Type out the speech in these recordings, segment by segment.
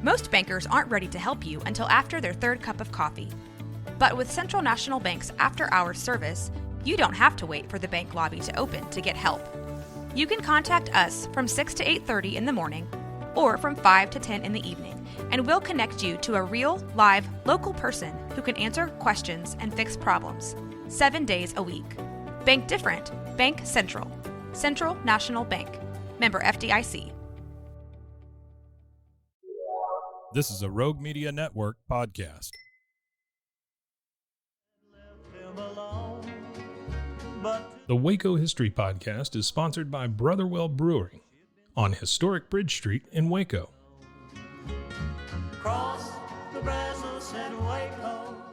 Most bankers aren't ready to help you until after their third cup of coffee. But with Central National Bank's after-hours service, you don't have to wait for the bank lobby to open to get help. You can contact us from 6 to 8:30 in the morning or from 5 to 10 in the evening, and we'll connect you to a real, live, local person who can answer questions and fix problems 7 days a week. Bank different. Bank Central. Central National Bank. Member FDIC. This is a Rogue Media Network podcast. The Waco History Podcast is sponsored by Brotherwell Brewing on historic Bridge Street in Waco.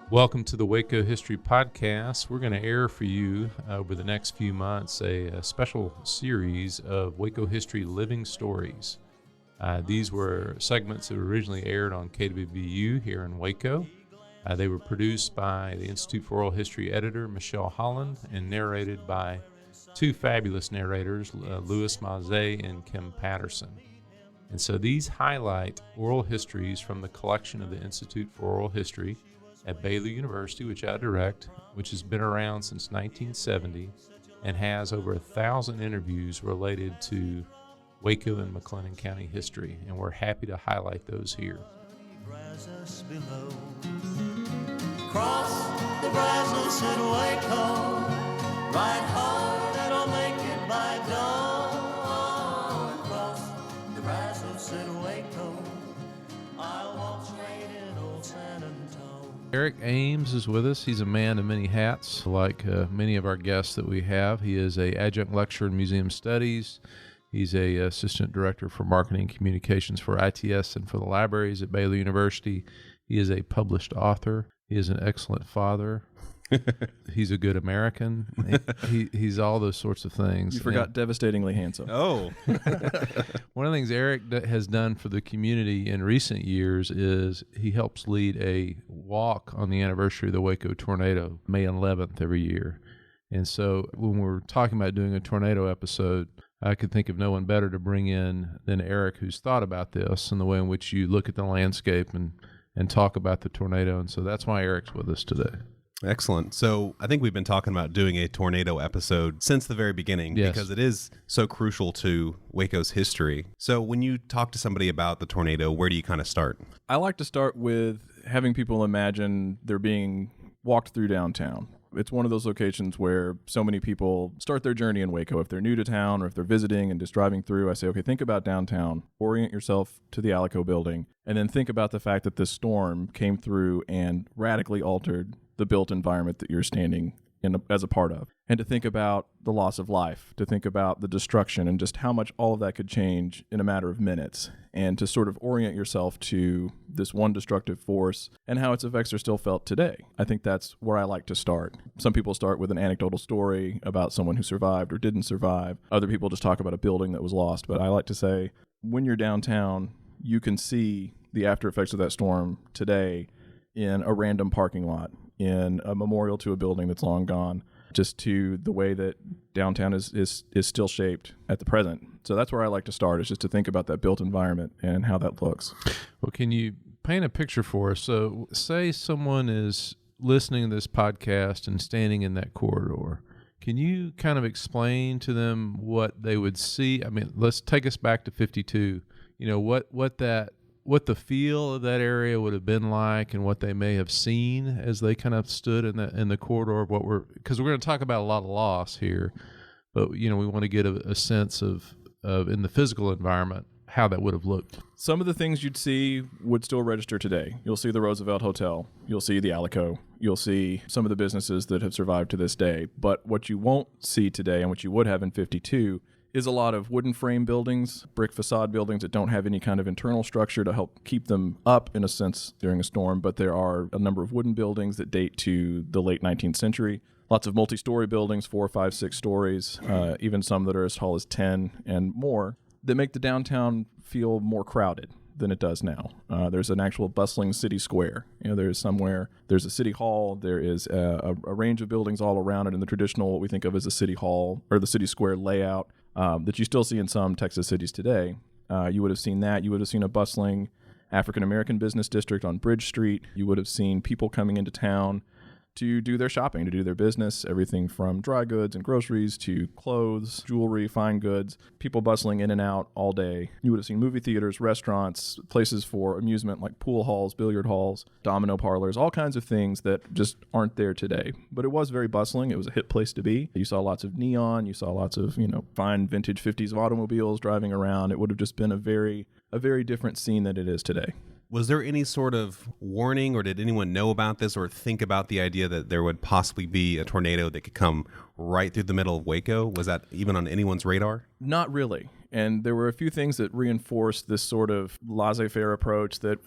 Welcome to the Waco History Podcast. We're going to air for you over the next few months a special series of Waco History Living Stories. These were segments that were originally aired on KWVU here in Waco. They were produced by the Institute for Oral History editor, Michelle Holland, and narrated by two fabulous narrators, Louis Maze and Kim Patterson. And so these highlight oral histories from the collection of the Institute for Oral History at Baylor University, which I direct, which has been around since 1970 and has over 1,000 interviews related to Waco and McLennan County history, and we're happy to highlight those here. Cross the Brazos at Waco, ride hard and I'll make it by dawn. Cross the Brazos at Waco, I'll walk straight in old San Antonio. Eric Ames is with us. He's a man of many hats, like many of our guests that we have. He is an adjunct lecturer in museum studies. He's a assistant director for marketing and communications for ITS and for the libraries at Baylor University. He is a published author. He is an excellent father. He's a good American. He's all those sorts of things. You forgot devastatingly handsome. Oh. One of the things Eric has done for the community in recent years is he helps lead a walk on the anniversary of the Waco tornado, May 11th every year. And so when we're talking about doing a tornado episode, I could think of no one better to bring in than Eric, who's thought about this and the way in which you look at the landscape and talk about the tornado. And so that's why Eric's with us today. Excellent. So I think we've been talking about doing a tornado episode since the very beginning, yes, because it is so crucial to Waco's history. So when you talk to somebody about the tornado, where do you kind of start? I like to start with having people imagine they're being walked through downtown. It's one of those locations where so many people start their journey in Waco. If they're new to town or if they're visiting and just driving through, I say, okay, think about downtown, orient yourself to the Alico building, and then think about the fact that this storm came through and radically altered the built environment that you're standing in as a part of. And to think about the loss of life, to think about the destruction and just how much all of that could change in a matter of minutes, and to sort of orient yourself to this one destructive force and how its effects are still felt today. I think that's where I like to start. Some people start with an anecdotal story about someone who survived or didn't survive. Other people just talk about a building that was lost. But I like to say, when you're downtown, you can see the after effects of that storm today in a random parking lot, in a memorial to a building that's long gone, just to the way that downtown is still shaped at the present. So that's where I like to start, is just to think about that built environment and how that looks. Well, can you paint a picture for us? So say someone is listening to this podcast and standing in that corridor. Can you kind of explain to them what they would see? I mean, let's take us back to 52. You know, what the feel of that area would have been like, and what they may have seen as they kind of stood in the corridor of because we're going to talk about a lot of loss here, but you know, we want to get a sense of in the physical environment how that would have looked. Some of the things you'd see would still register today. You'll see the Roosevelt Hotel, you'll see the Alico, you'll see some of the businesses that have survived to this day. But what you won't see today, and what you would have in 52, is a lot of wooden frame buildings, brick facade buildings that don't have any kind of internal structure to help keep them up, in a sense, during a storm. But there are a number of wooden buildings that date to the late 19th century. Lots of multi-story buildings, 4, 5, 6 stories, even some that are as tall as 10 and more, that make the downtown feel more crowded than it does now. There's an actual bustling city square. You know, there's a city hall, there is a range of buildings all around it in the traditional, what we think of as a city hall or the city square layout, that you still see in some Texas cities today. You would have seen that. You would have seen a bustling African-American business district on Bridge Street. You would have seen people coming into town to do their shopping, to do their business, everything from dry goods and groceries to clothes, jewelry, fine goods, people bustling in and out all day. You would have seen movie theaters, restaurants, places for amusement like pool halls, billiard halls, domino parlors, all kinds of things that just aren't there today. But it was very bustling. It was a hip place to be. You saw lots of neon. You saw lots of, fine vintage 50s automobiles driving around. It would have just been a very different scene than it is today. Was there any sort of warning, or did anyone know about this or think about the idea that there would possibly be a tornado that could come right through the middle of Waco? Was that even on anyone's radar? Not really. And there were a few things that reinforced this sort of laissez-faire approach that,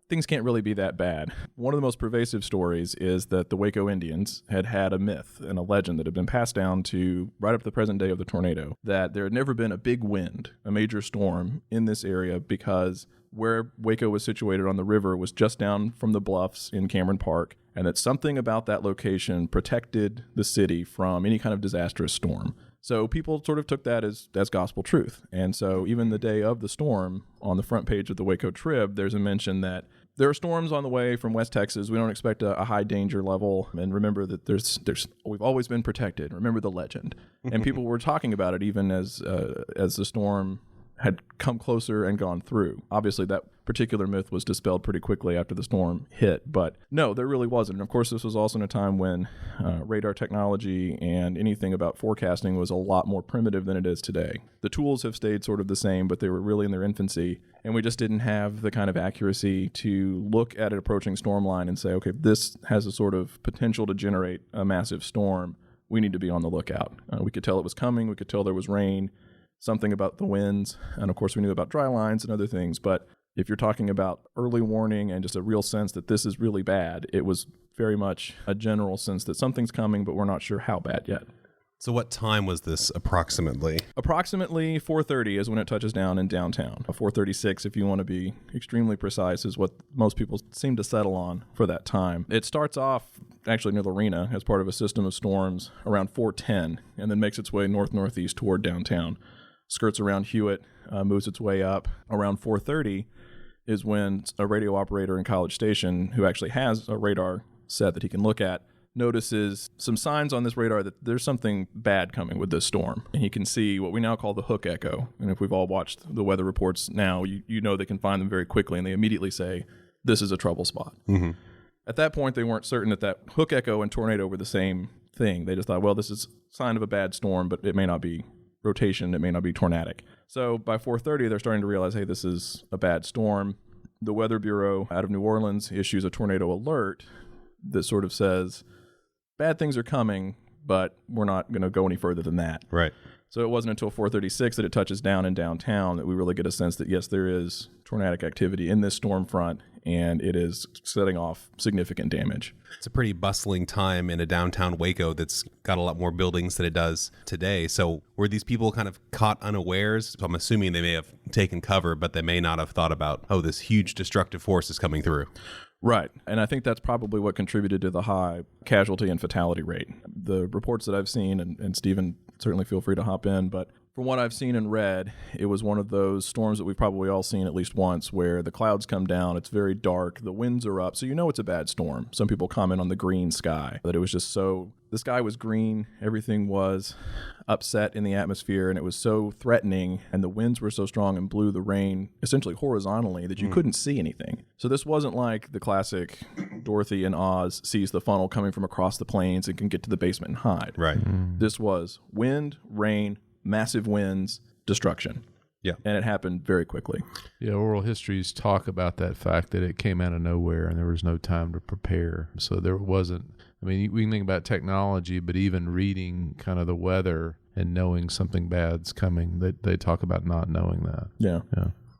things can't really be that bad. One of the most pervasive stories is that the Waco Indians had a myth and a legend that had been passed down to right up to the present day of the tornado, that there had never been a big wind, a major storm in this area because where Waco was situated on the river was just down from the bluffs in Cameron Park, and that something about that location protected the city from any kind of disastrous storm. So people sort of took that as gospel truth. And so even the day of the storm, on the front page of the Waco Trib, there's a mention that there are storms on the way from West Texas. We don't expect a high danger level. And remember that we've always been protected. Remember the legend. And people were talking about it even as the storm had come closer and gone through. Obviously, that particular myth was dispelled pretty quickly after the storm hit, but no, there really wasn't. And of course, this was also in a time when radar technology and anything about forecasting was a lot more primitive than it is today. The tools have stayed sort of the same, but they were really in their infancy, and we just didn't have the kind of accuracy to look at an approaching storm line and say, okay, this has a sort of potential to generate a massive storm. We need to be on the lookout. We could tell it was coming. We could tell there was rain, something about the winds, and of course we knew about dry lines and other things. But if you're talking about early warning and just a real sense that this is really bad, it was very much a general sense that something's coming, but we're not sure how bad yet. So what time was this approximately? Approximately 4:30 is when it touches down in downtown. 4:36, if you want to be extremely precise, is what most people seem to settle on for that time. It starts off actually near the arena as part of a system of storms around 4:10 and then makes its way north-northeast toward downtown. Skirts around Hewitt, moves its way up. Around 4:30 is when a radio operator in College Station, who actually has a radar set that he can look at, notices some signs on this radar that there's something bad coming with this storm. And he can see what we now call the hook echo. And if we've all watched the weather reports now, you know they can find them very quickly, and they immediately say, this is a trouble spot. Mm-hmm. At that point, they weren't certain that hook echo and tornado were the same thing. They just thought, well, this is a sign of a bad storm, but it may not be rotation, it may not be tornadic. So by 4:30, they're starting to realize, hey, this is a bad storm. The Weather Bureau out of New Orleans issues a tornado alert that sort of says, bad things are coming, but we're not going to go any further than that. Right. So it wasn't until 4:36 that it touches down in downtown that we really get a sense that, yes, there is tornadic activity in this storm front, and it is setting off significant damage. It's a pretty bustling time in a downtown Waco that's got a lot more buildings than it does today. So were these people kind of caught unawares? So I'm assuming they may have taken cover, but they may not have thought about, this huge destructive force is coming through. Right. And I think that's probably what contributed to the high casualty and fatality rate. The reports that I've seen, and Stephen, certainly feel free to hop in, but from what I've seen and read, it was one of those storms that we've probably all seen at least once where the clouds come down, it's very dark, the winds are up, so you know it's a bad storm. Some people comment on the green sky, that it was just the sky was green, everything was upset in the atmosphere, and it was so threatening, and the winds were so strong and blew the rain essentially horizontally that you couldn't see anything. So this wasn't like the classic Dorothy in Oz sees the funnel coming from across the plains and can get to the basement and hide. Right. This was wind, rain, massive winds, destruction. Yeah. And it happened very quickly. Yeah, oral histories talk about that fact that it came out of nowhere and there was no time to prepare. So there wasn't, we can think about technology, but even reading kind of the weather and knowing something bad's coming, they talk about not knowing that. Yeah.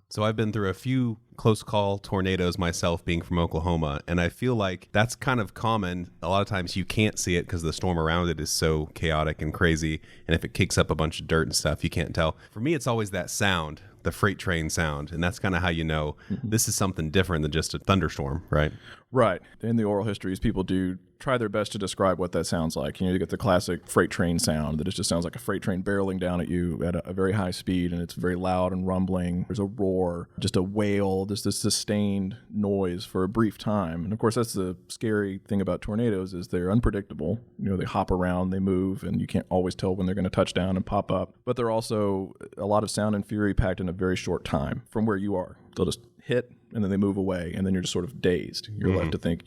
So I've been through a few close call tornadoes myself, being from Oklahoma, and I feel like that's kind of common. A lot of times you can't see it because the storm around it is so chaotic and crazy, and if it kicks up a bunch of dirt and stuff, you can't tell. For me, it's always that sound, the freight train sound, and that's kind of how you know this is something different than just a thunderstorm, right? Right. In the oral histories, people do try their best to describe what that sounds like. You get the classic freight train sound that it just sounds like a freight train barreling down at you at a very high speed, and it's very loud and rumbling. There's a roar, just a wail, just this sustained noise for a brief time. And of course, that's the scary thing about tornadoes is they're unpredictable. They hop around, they move, and you can't always tell when they're going to touch down and pop up. But they're also a lot of sound and fury packed in a very short time from where you are. They'll just hit, and then they move away, and then you're just sort of dazed. You're left to think,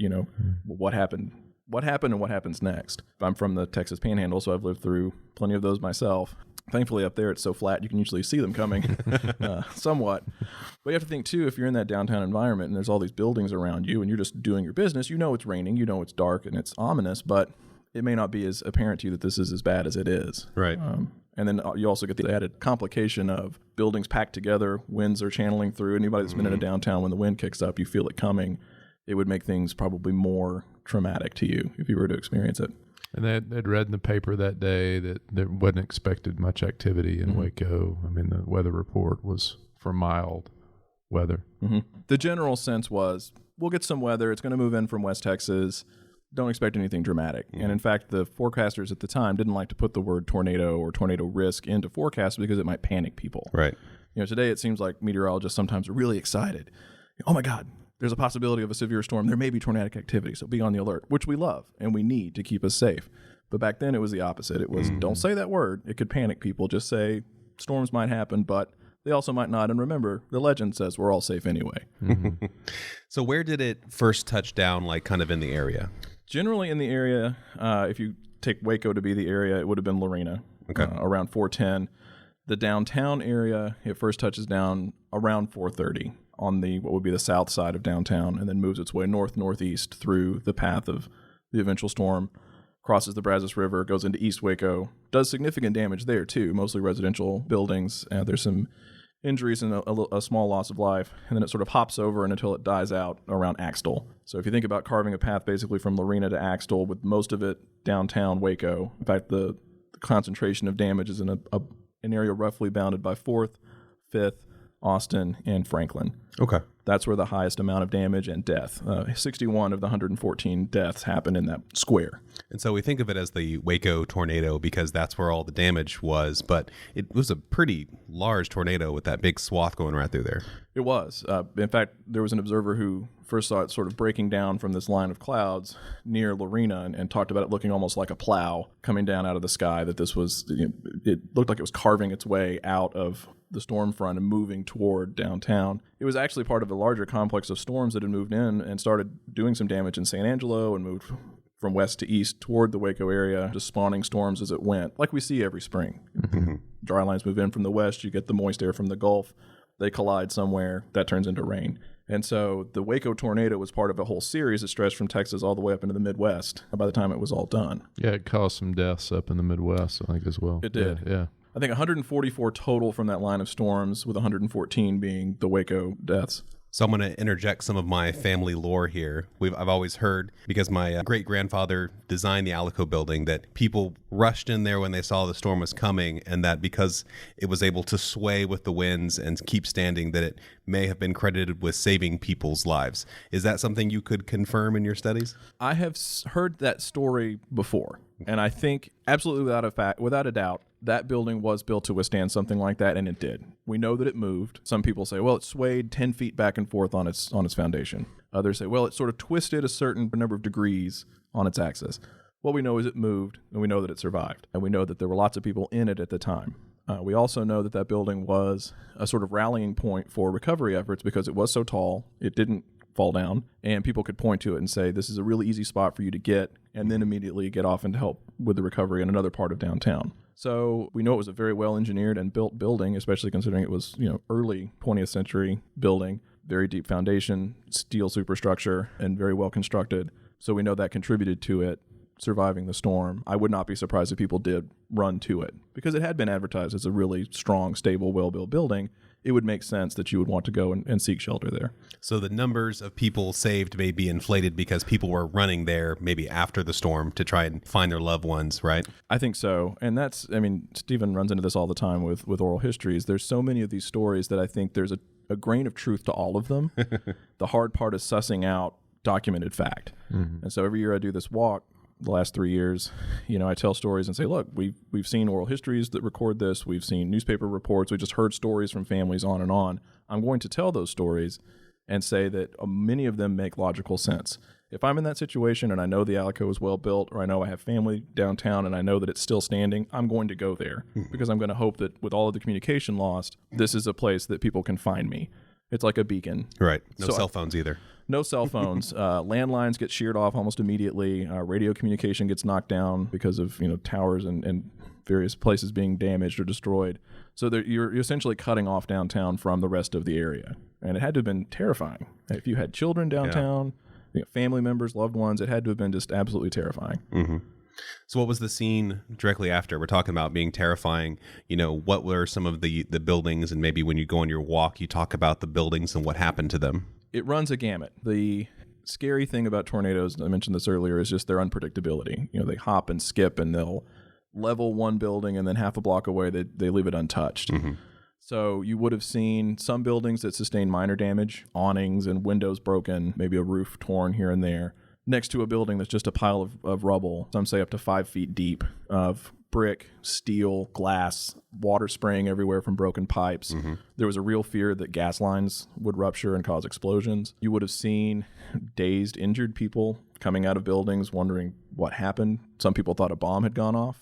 what happened? What happened and what happens next? I'm from the Texas Panhandle, so I've lived through plenty of those myself. Thankfully, up there, it's so flat, you can usually see them coming somewhat. But you have to think, too, if you're in that downtown environment and there's all these buildings around you and you're just doing your business, it's raining, it's dark and it's ominous, but it may not be as apparent to you that this is as bad as it is. Right. And then you also get the added complication of buildings packed together, winds are channeling through. Anybody that's been in a downtown, when the wind kicks up, you feel it coming. It would make things probably more traumatic to you if you were to experience it. And they'd read in the paper that day that there wasn't expected much activity in Waco. I mean, the weather report was for mild weather. The general sense was, we'll get some weather. It's going to move in from West Texas. Don't expect anything dramatic. And in fact, the forecasters at the time didn't like to put the word tornado or tornado risk into forecasts because it might panic people. Right. Today it seems like meteorologists sometimes are really excited. Oh my God, there's a possibility of a severe storm. There may be tornadic activity, so be on the alert, which we love and we need to keep us safe. But back then it was the opposite. It was, don't say that word. It could panic people. Just say storms might happen, but they also might not. And remember, the legend says we're all safe anyway. So where did it first touch down, kind of in the area? Generally in the area, if you take Waco to be the area, it would have been Lorena, around 410. The downtown area, it first touches down around 430 on what would be the south side of downtown, and then moves its way northeast through the path of the eventual storm, crosses the Brazos River, goes into East Waco, does significant damage there too, mostly residential buildings. There's some injuries and a small loss of life, and then it sort of hops over until it dies out around Axtell. So if you think about carving a path basically from Lorena to Axtell, with most of it downtown Waco, in fact, the concentration of damage is in an area roughly bounded by 4th, 5th, Austin, and Franklin. Okay. That's where the highest amount of damage and death. 61 of the 114 deaths happened in that square. And so we think of it as the Waco tornado because that's where all the damage was, but it was a pretty large tornado with that big swath going right through there. It was. In fact, there was an observer who first saw it sort of breaking down from this line of clouds near Lorena and talked about it looking almost like a plow coming down out of the sky, that this was, it looked like it was carving its way out of the storm front and moving toward downtown. It was actually part of a larger complex of storms that had moved in and started doing some damage in San Angelo and moved from west to east toward the Waco area, just spawning storms as it went, like we see every spring. Dry lines move in from the west, you get the moist air from the Gulf, they collide somewhere, that turns into rain. And so the Waco tornado was part of a whole series that stretched from Texas all the way up into the Midwest by the time it was all done. Yeah, it caused some deaths up in the Midwest, I think, as well. It did. Yeah. I think 144 total from that line of storms, with 114 being the Waco deaths. So I'm going to interject some of my family lore here. I've always heard, because my great-grandfather designed the Alico building, that people rushed in there when they saw the storm was coming, and that because it was able to sway with the winds and keep standing, that it may have been credited with saving people's lives. Is that something you could confirm in your studies? I have heard that story before, and I think absolutely without a doubt, that building was built to withstand something like that, and it did. We know that it moved. Some people say, well, it swayed 10 feet back and forth on its foundation. Others say, well, it sort of twisted a certain number of degrees on its axis. What we know is it moved, and we know that it survived, and we know that there were lots of people in it at the time. We also know that building was a sort of rallying point for recovery efforts because it was so tall, it didn't fall down, and people could point to it and say, this is a really easy spot for you to get, and then immediately get off and help with the recovery in another part of downtown. So we know it was a very well-engineered and built building, especially considering it was, early 20th century building, very deep foundation, steel superstructure, and very well constructed. So we know that contributed to it surviving the storm. I would not be surprised if people did run to it because it had been advertised as a really strong, stable, well-built building. It would make sense that you would want to go and seek shelter there. So the numbers of people saved may be inflated because people were running there maybe after the storm to try and find their loved ones, right? I think so. And Stephen runs into this all the time with oral histories. There's so many of these stories that I think there's a grain of truth to all of them. The hard part is sussing out documented fact. And so every year I do this walk, the last 3 years, I tell stories and say, look, we've seen oral histories that record this. We've seen newspaper reports. We just heard stories from families on and on. I'm going to tell those stories and say that many of them make logical sense. If I'm in that situation and I know the Alico is well built, or I know I have family downtown and I know that it's still standing, I'm going to go there because I'm going to hope that with all of the communication lost, this is a place that people can find me. It's like a beacon. Right. No cell phones either. No cell phones. Landlines get sheared off almost immediately. Radio communication gets knocked down because of towers and various places being damaged or destroyed. So you're essentially cutting off downtown from the rest of the area. And it had to have been terrifying. If you had children downtown, family members, loved ones, it had to have been just absolutely terrifying. Mm-hmm. So what was the scene directly after? We're talking about being terrifying. What were some of the buildings, and maybe when you go on your walk, you talk about the buildings and what happened to them? It runs a gamut. The scary thing about tornadoes, and I mentioned this earlier, is just their unpredictability. They hop and skip, and they'll level one building, and then half a block away, they leave it untouched. Mm-hmm. So you would have seen some buildings that sustained minor damage, awnings and windows broken, maybe a roof torn here and there, next to a building that's just a pile of rubble, some say up to 5 feet deep, of brick, steel, glass, water spraying everywhere from broken pipes. Mm-hmm. There was a real fear that gas lines would rupture and cause explosions. You would have seen dazed, injured people coming out of buildings wondering what happened. Some people thought a bomb had gone off.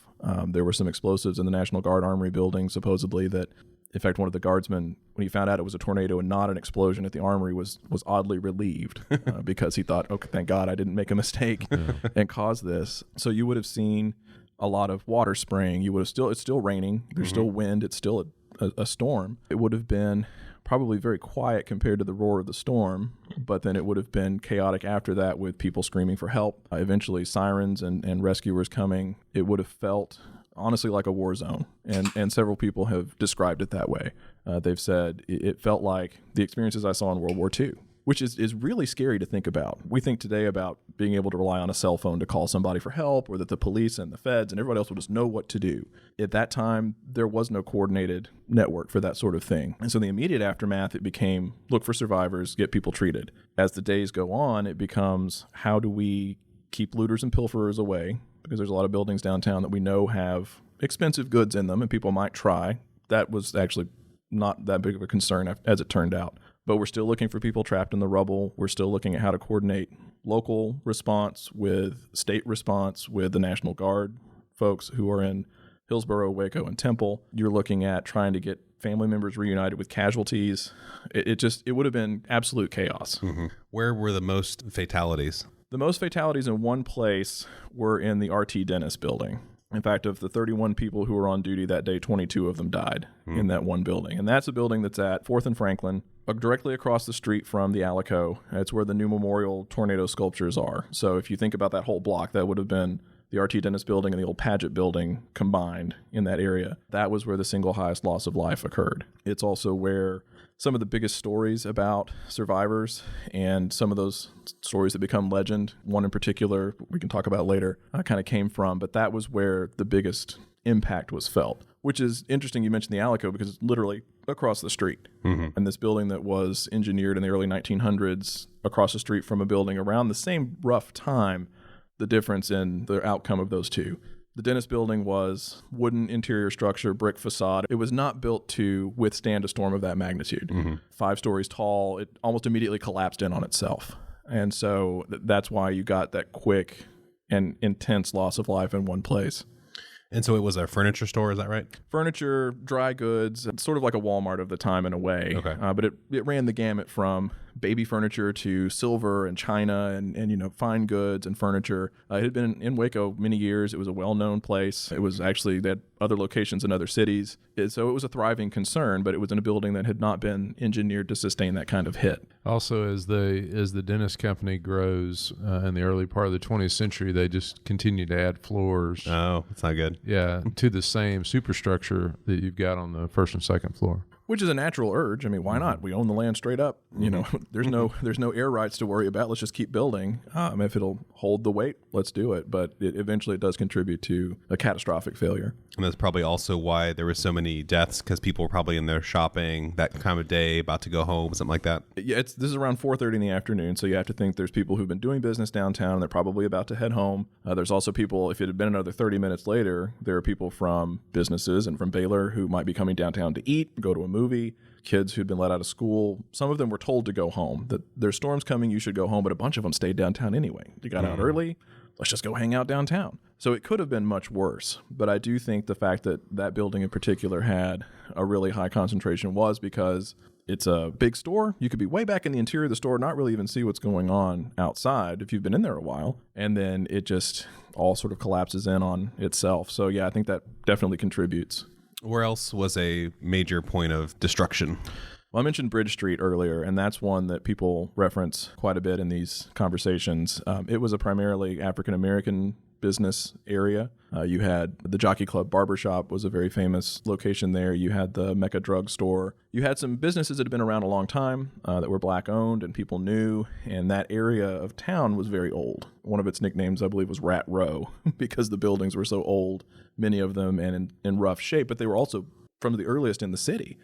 There were some explosives in the National Guard Armory building, supposedly, that, in fact, one of the guardsmen, when he found out it was a tornado and not an explosion at the armory, was oddly relieved because he thought, okay, thank God I didn't make a mistake and cause this. So you would have seen a lot of water spraying. It's still raining. There's still wind. It's still a storm. It would have been probably very quiet compared to the roar of the storm, but then it would have been chaotic after that with people screaming for help, eventually sirens and rescuers coming. It would have felt honestly like a war zone, and several people have described it that way. They've said it felt like the experiences I saw in World War II, which is really scary to think about. We think today about being able to rely on a cell phone to call somebody for help, or that the police and the feds and everybody else will just know what to do. At that time, there was no coordinated network for that sort of thing. And so the immediate aftermath, it became look for survivors, get people treated. As the days go on, it becomes how do we keep looters and pilferers away? Because there's a lot of buildings downtown that we know have expensive goods in them and people might try. That was actually not that big of a concern as it turned out. But we're still looking for people trapped in the rubble. We're still looking at how to coordinate local response with state response with the National Guard folks who are in Hillsborough, Waco, and Temple. You're looking at trying to get family members reunited with casualties. It would have been absolute chaos. Mm-hmm. Where were the most fatalities? The most fatalities in one place were in the RT Dennis building. In fact, of the 31 people who were on duty that day, 22 of them died in that one building. And that's a building that's at 4th and Franklin, directly across the street from the Alico. It's where the new memorial tornado sculptures are. So if you think about that whole block, that would have been the RT Dennis building and the old Paget building combined in that area. That was where the single highest loss of life occurred. It's also where some of the biggest stories about survivors and some of those stories that become legend, one in particular we can talk about later, kind of came from. But that was where the biggest impact was felt, which is interesting. You mentioned the Alico because it's literally across the street. Mm-hmm. And this building that was engineered in the early 1900s across the street from a building around the same rough time, the difference in the outcome of those two. The Dennis building was wooden interior structure, brick facade. It was not built to withstand a storm of that magnitude. Mm-hmm. 5 stories tall, it almost immediately collapsed in on itself. And so that's why you got that quick and intense loss of life in one place. And so it was a furniture store, is that right? Furniture, dry goods, it's sort of like a Walmart of the time in a way. Okay. But it ran the gamut from baby furniture to silver and china and fine goods and furniture. It had been in Waco many years. It was a well-known place. It was actually, they had other locations in other cities. So it was a thriving concern, but it was in a building that had not been engineered to sustain that kind of hit. Also, as the Dennis Company grows in the early part of the 20th century, they just continue to add floors. Oh, that's not good. Yeah, to the same superstructure that you've got on the first and second floor. Which is a natural urge. I mean, why not? We own the land straight up. You know, there's no air rights to worry about. Let's just keep building. If it'll hold the weight, let's do it. But eventually it does contribute to a catastrophic failure. And that's probably also why there were so many deaths, because people were probably in there shopping that time of day, about to go home, something like that. Yeah, this is around 4:30 in the afternoon, so you have to think there's people who've been doing business downtown, and they're probably about to head home. There's also people, if it had been another 30 minutes later, there are people from businesses and from Baylor who might be coming downtown to eat, go to a movie, kids who'd been let out of school. Some of them were told to go home, that there's storms coming, you should go home, but a bunch of them stayed downtown anyway. They got out early, let's just go hang out downtown. So it could have been much worse, but I do think the fact that that building in particular had a really high concentration was because it's a big store. You could be way back in the interior of the store, not really even see what's going on outside if you've been in there a while, and then it just all sort of collapses in on itself. So yeah, I think that definitely contributes. Where else was a major point of destruction? Well, I mentioned Bridge Street earlier, and that's one that people reference quite a bit in these conversations. It was a primarily African-American business area. You had the Jockey Club Barbershop was a very famous location there. You had the Mecca Drug Store. You had some businesses that had been around a long time that were black-owned and people knew, and that area of town was very old. One of its nicknames, I believe, was Rat Row because the buildings were so old, many of them, and in rough shape, but they were also from the earliest in the city.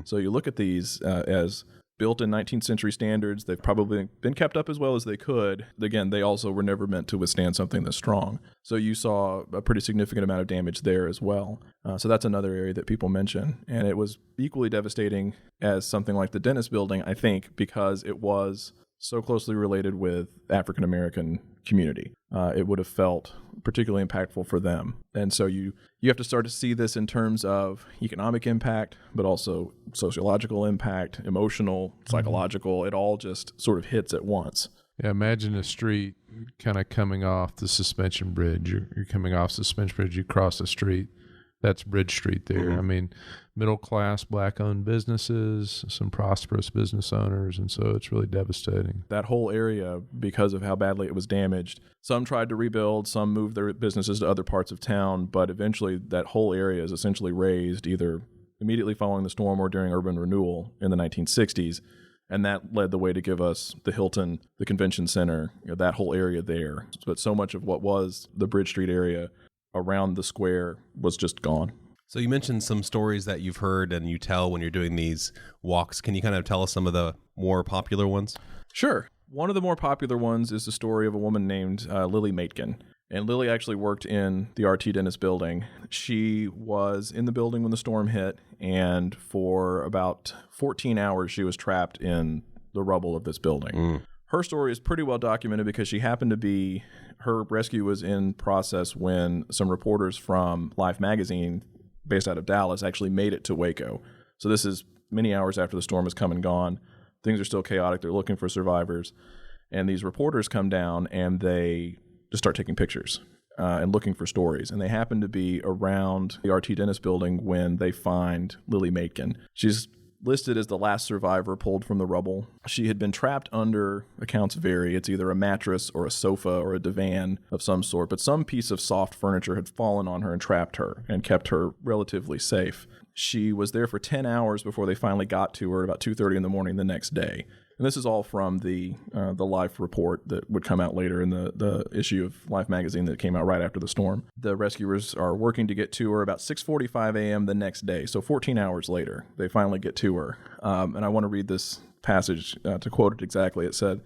So you look at these as built in 19th century standards. They've probably been kept up as well as they could. Again, they also were never meant to withstand something this strong. So you saw a pretty significant amount of damage there as well. So that's another area that people mention. And it was equally devastating as something like the Dennis building, I think, because it was so closely related with African-American community. It would have felt particularly impactful for them. And so you have to start to see this in terms of economic impact, but also sociological impact, emotional, psychological. It all just sort of hits at once. Yeah, imagine a street kind of coming off the suspension bridge. You're coming off suspension bridge, you cross the street. That's Bridge Street there. I mean, middle-class, black-owned businesses, some prosperous business owners, and so it's really devastating. That whole area, because of how badly it was damaged, some tried to rebuild, some moved their businesses to other parts of town, but eventually that whole area is essentially razed either immediately following the storm or during urban renewal in the 1960s, and that led the way to give us the Hilton, the Convention Center, that whole area there. But so much of what was the Bridge Street area around the square was just gone. So you mentioned some stories that you've heard and you tell when you're doing these walks. Can you kind of tell us some of the more popular ones? Sure. One of the more popular ones is the story of a woman named Lily Maitkin. And Lily actually worked in the RT Dennis building. She was in the building when the storm hit, and for about 14 hours she was trapped in the rubble of this building. Her story is pretty well documented because she happened to be, her rescue was in process when some reporters from Life magazine, based out of Dallas, actually made it to Waco. So this is many hours after the storm has come and gone. Things are still chaotic. They're looking for survivors. And these reporters come down and they just start taking pictures and looking for stories. And they happen to be around the RT Dennis building when they find Lily Maitkin. She's listed as the last survivor pulled from the rubble. She had been trapped under, accounts vary, it's either a mattress or a sofa or a divan of some sort, but some piece of soft furniture had fallen on her and trapped her and kept her relatively safe. She was there for 10 hours before they finally got to her about 2:30 in the morning the next day. And this is all from the Life report that would come out later in the issue of Life magazine that came out right after the storm. The rescuers are working to get to her about 6:45 a.m. the next day, so 14 hours later, they finally get to her. And I want to read this passage to quote it exactly. It said,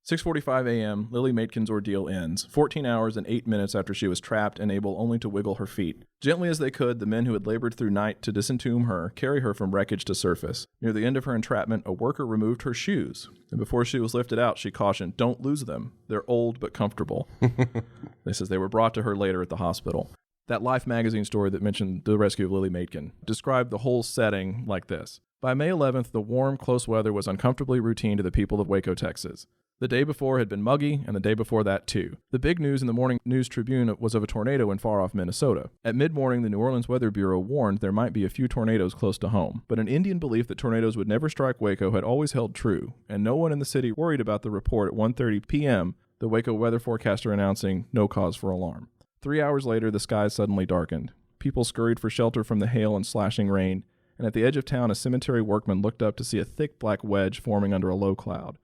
6:45 a.m., Lily Maitkin's ordeal ends, 14 hours and 8 minutes after she was trapped and able only to wiggle her feet. Gently as they could, the men who had labored through night to disentomb her carry her from wreckage to surface. Near the end of her entrapment, a worker removed her shoes, and before she was lifted out, she cautioned, "Don't lose them. They're old but comfortable." They says they were brought to her later at the hospital. That Life magazine story that mentioned the rescue of Lily Maitkin described the whole setting like this. By May 11th, the warm, close weather was uncomfortably routine to the people of Waco, Texas. The day before had been muggy, and the day before that, too. The big news in the Morning News Tribune was of a tornado in far-off Minnesota. At mid-morning, the New Orleans Weather Bureau warned there might be a few tornadoes close to home. But an Indian belief that tornadoes would never strike Waco had always held true, and no one in the city worried about the report at 1:30 p.m., the Waco weather forecaster announcing no cause for alarm. 3 hours later, the skies suddenly darkened. People scurried for shelter from the hail and slashing rain, and at the edge of town, a cemetery workman looked up to see a thick black wedge forming under a low cloud.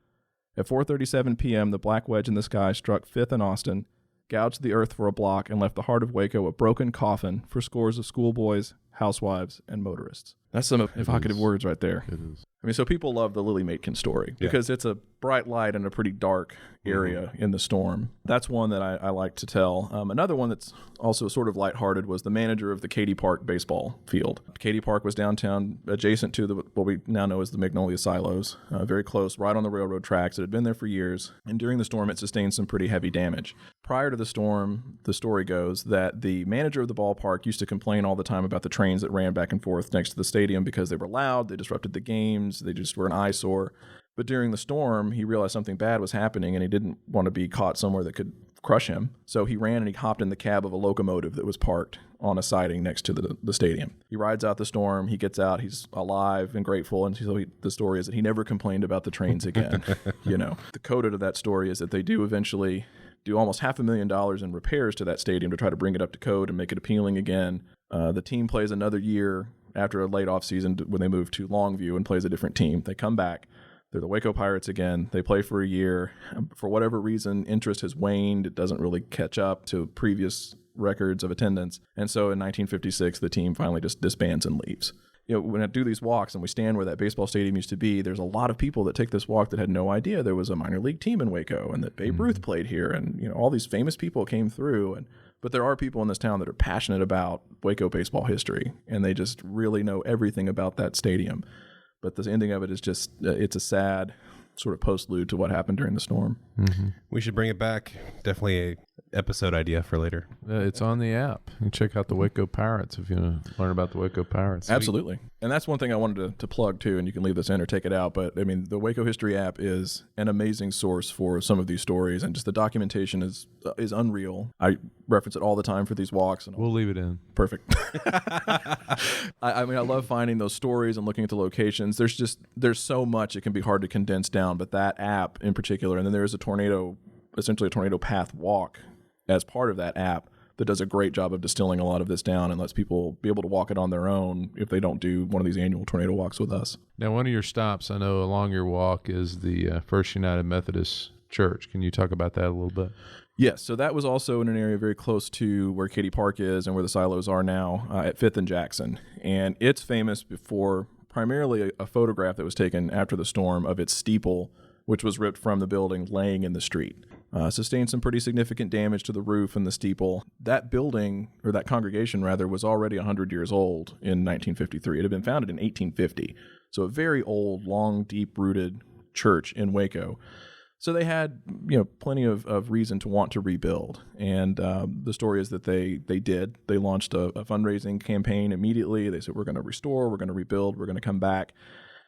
At 4:37 p.m., the black wedge in the sky struck 5th and Austin, gouged the earth for a block, and left the heart of Waco a broken coffin for scores of schoolboys, housewives, and motorists. That's some evocative words right there. It is. I mean, so people love the Lily Maitkin story because it's a bright light in a pretty dark area in the storm. That's one that I like to tell. Another one that's also sort of lighthearted was the manager of the Katy Park baseball field. Katy Park was downtown, adjacent to what we now know as the Magnolia Silos, very close, right on the railroad tracks. It had been there for years, and during the storm, it sustained some pretty heavy damage. Prior to the storm, the story goes that the manager of the ballpark used to complain all the time about the trains that ran back and forth next to the stadium because they were loud, they disrupted the games, they just were an eyesore. But during the storm, he realized something bad was happening and he didn't want to be caught somewhere that could crush him. So he ran and he hopped in the cab of a locomotive that was parked on a siding next to the stadium. He rides out the storm, he gets out, he's alive and grateful. And so the story is that he never complained about the trains again. The coda to that story is that they do eventually do almost $500,000 in repairs to that stadium to try to bring it up to code and make it appealing again. The team plays another year after a late off season when they move to Longview and plays a different team. They come back. They're the Waco Pirates again. They play for a year. For whatever reason, interest has waned. It doesn't really catch up to previous records of attendance. And so in 1956, the team finally just disbands and leaves. When I do these walks and we stand where that baseball stadium used to be, there's a lot of people that take this walk that had no idea there was a minor league team in Waco and that Babe Ruth played here. And, all these famous people came through. But there are people in this town that are passionate about Waco baseball history, and they just really know everything about that stadium. But the ending of it is just, it's a sad sort of postlude to what happened during the storm. Mm-hmm. We should bring it back. Definitely a episode idea for later. It's on the app. You can check out the Waco Pirates if you want to learn about the Waco Pirates. Absolutely. And that's one thing I wanted to plug too, and you can leave this in or take it out. But I mean, the Waco History app is an amazing source for some of these stories, and just the documentation is unreal. I reference it all the time for these walks. And we'll leave it in. Perfect. I mean, I love finding those stories and looking at the locations. There's so much it can be hard to condense down, but that app in particular, and then there is essentially a tornado path walk as part of that app that does a great job of distilling a lot of this down and lets people be able to walk it on their own if they don't do one of these annual tornado walks with us. Now, one of your stops, I know, along your walk is the First United Methodist Church. Can you talk about that a little bit? Yes, so that was also in an area very close to where Katy Park is and where the silos are now at 5th and Jackson. And it's famous for primarily a photograph that was taken after the storm of its steeple, which was ripped from the building laying in the street. Sustained some pretty significant damage to the roof and the steeple. That building, or that congregation rather, was already 100 years old in 1953. It had been founded in 1850. So a very old, long, deep-rooted church in Waco. So they had, plenty of reason to want to rebuild. And the story is that they did. They launched a fundraising campaign immediately. They said, we're going to restore, we're going to rebuild, we're going to come back.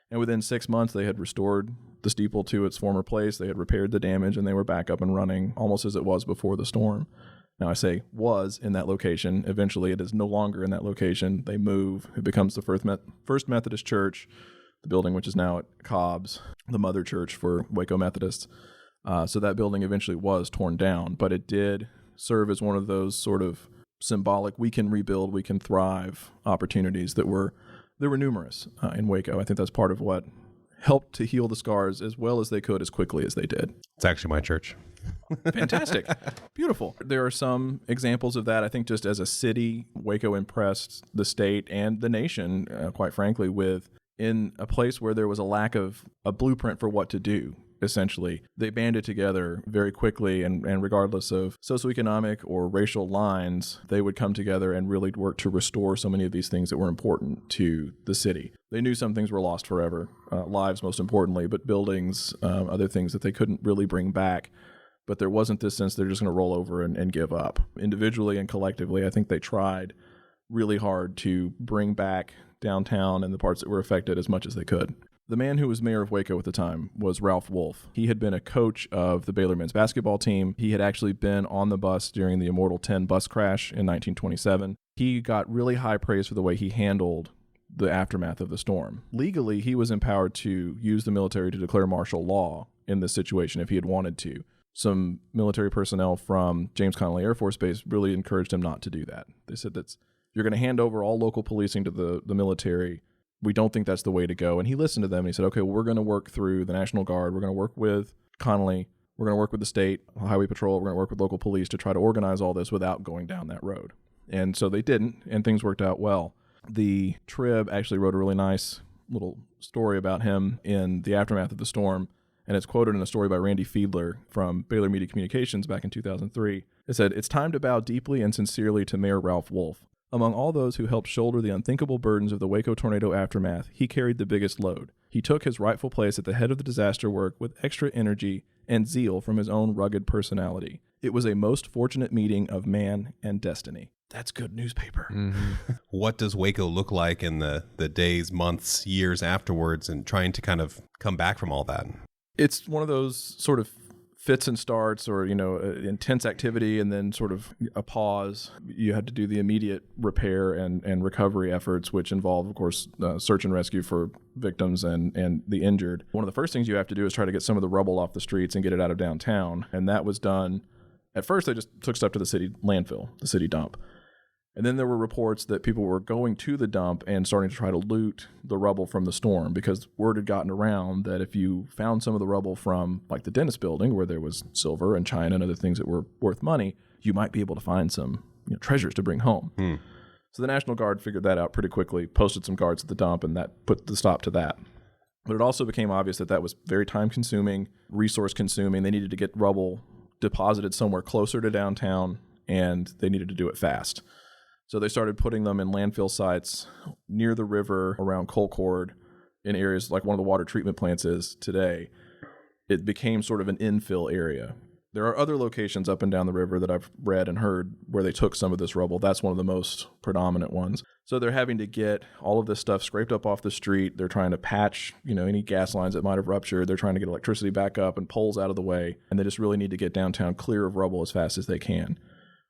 And within 6 months, they had restored the steeple to its former place. They had repaired the damage, and they were back up and running almost as it was before the storm. Now, I say was in that location. Eventually, it is no longer in that location. They move. It becomes the First Methodist Church, the building which is now at Cobb's, the mother church for Waco Methodists. So that building eventually was torn down, but it did serve as one of those sort of symbolic, we can rebuild, we can thrive opportunities that were numerous in Waco. I think that's part of what helped to heal the scars as well as they could as quickly as they did. It's actually my church. Fantastic. Beautiful. There are some examples of that. I think just as a city, Waco impressed the state and the nation, quite frankly, with in a place where there was a lack of a blueprint for what to do. Essentially, they banded together very quickly, and regardless of socioeconomic or racial lines, they would come together and really work to restore so many of these things that were important to the city. They knew some things were lost forever, lives most importantly, but buildings, other things that they couldn't really bring back. But there wasn't this sense they're just going to roll over and give up. Individually and collectively, I think they tried really hard to bring back downtown and the parts that were affected as much as they could. The man who was mayor of Waco at the time was Ralph Wolf. He had been a coach of the Baylor men's basketball team. He had actually been on the bus during the Immortal 10 bus crash in 1927. He got really high praise for the way he handled the aftermath of the storm. Legally, he was empowered to use the military to declare martial law in this situation if he had wanted to. Some military personnel from James Connolly Air Force Base really encouraged him not to do that. They said you're going to hand over all local policing to the military. We don't think that's the way to go. And he listened to them and he said, okay, well, we're going to work through the National Guard. We're going to work with Connolly. We're going to work with the state highway patrol. We're going to work with local police to try to organize all this without going down that road. And so they didn't, and things worked out well. The Trib actually wrote a really nice little story about him in the aftermath of the storm, and it's quoted in a story by Randy Fiedler from Baylor Media Communications back in 2003. It said, "It's time to bow deeply and sincerely to Mayor Ralph Wolf. Among all those who helped shoulder the unthinkable burdens of the Waco tornado aftermath, he carried the biggest load. He took his rightful place at the head of the disaster work with extra energy and zeal from his own rugged personality. It was a most fortunate meeting of man and destiny." That's good newspaper. Mm-hmm. What does Waco look like in the days, months, years afterwards, and trying to kind of come back from all that? It's one of those sort of fits and starts, or, intense activity and then sort of a pause. You had to do the immediate repair and recovery efforts, which involve, of course, search and rescue for victims and the injured. One of the first things you have to do is try to get some of the rubble off the streets and get it out of downtown. And that was done. At first, they just took stuff to the city landfill, the city dump. And then there were reports that people were going to the dump and starting to try to loot the rubble from the storm, because word had gotten around that if you found some of the rubble from like the dentist building where there was silver and china and other things that were worth money, you might be able to find some treasures to bring home. So the National Guard figured that out pretty quickly, posted some guards at the dump, and that put the stop to that. But it also became obvious that that was very time-consuming, resource-consuming. They needed to get rubble deposited somewhere closer to downtown, and they needed to do it fast. So they started putting them in landfill sites near the river, around Colcord, in areas like one of the water treatment plants is today. It became sort of an infill area. There are other locations up and down the river that I've read and heard where they took some of this rubble. That's one of the most predominant ones. So they're having to get all of this stuff scraped up off the street. They're trying to patch, any gas lines that might have ruptured. They're trying to get electricity back up and poles out of the way. And they just really need to get downtown clear of rubble as fast as they can.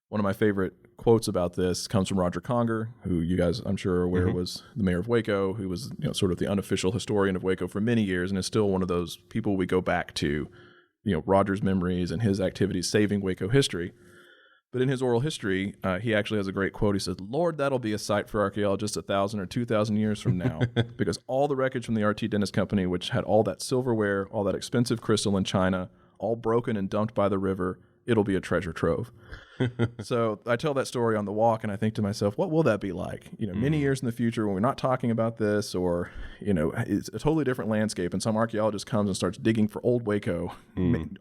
One of my favorite quotes about this comes from Roger Conger, who you guys, I'm sure, are aware was the mayor of Waco, who was sort of the unofficial historian of Waco for many years, and is still one of those people we go back to, Roger's memories and his activities saving Waco history. But in his oral history, he actually has a great quote. He says, "Lord, that'll be a sight for archaeologists 1,000 or 2,000 years from now, because all the wreckage from the RT Dentist Company, which had all that silverware, all that expensive crystal and china, all broken and dumped by the river, it'll be a treasure trove." So I tell that story on the walk, and I think to myself, what will that be like? Many years in the future when we're not talking about this, or, it's a totally different landscape, and some archaeologist comes and starts digging for old Waco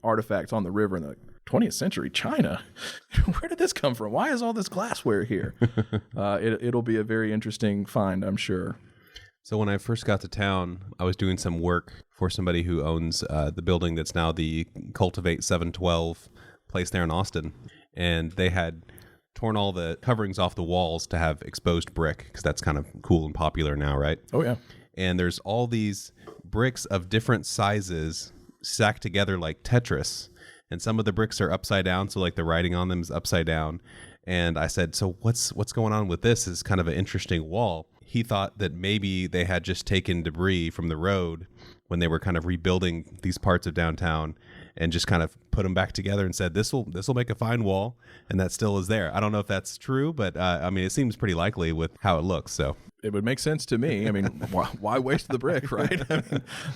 artifacts on the river, and they're like, 20th century China? Where did this come from? Why is all this glassware here? It'll be a very interesting find, I'm sure. So when I first got to town, I was doing some work for somebody who owns the building that's now the Cultivate 712 place there in Austin. And they had torn all the coverings off the walls to have exposed brick, because that's kind of cool and popular now, right? Oh, yeah. And there's all these bricks of different sizes stacked together like Tetris. And some of the bricks are upside down, so like the writing on them is upside down. And I said, so what's going on with this? It's kind of an interesting wall. He thought that maybe they had just taken debris from the road when they were kind of rebuilding these parts of downtown, and just kind of put them back together and said, this will make a fine wall, and that still is there. I don't know if that's true, but it seems pretty likely with how it looks. So it would make sense to me. Why waste the brick, right?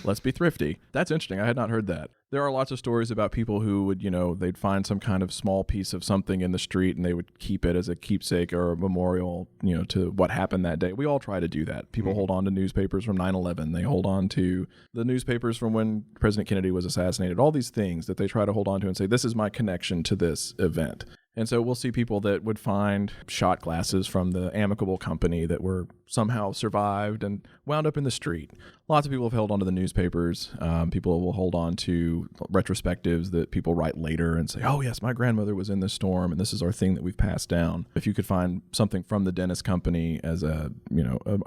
Let's be thrifty. That's interesting. I had not heard that. There are lots of stories about people who would, they'd find some kind of small piece of something in the street, and they would keep it as a keepsake or a memorial, to what happened that day. We all try to do that. People hold on to newspapers from 9/11. They hold on to the newspapers from when President Kennedy was assassinated. All these things that they try to hold on to and say, this is my connection to this event. And so we'll see people that would find shot glasses from the Amicable Company that were somehow survived and wound up in the street. Lots of people have held on to the newspapers. People will hold on to retrospectives that people write later and say, oh, yes, my grandmother was in this storm, and this is our thing that we've passed down. If you could find something from the dentist company as an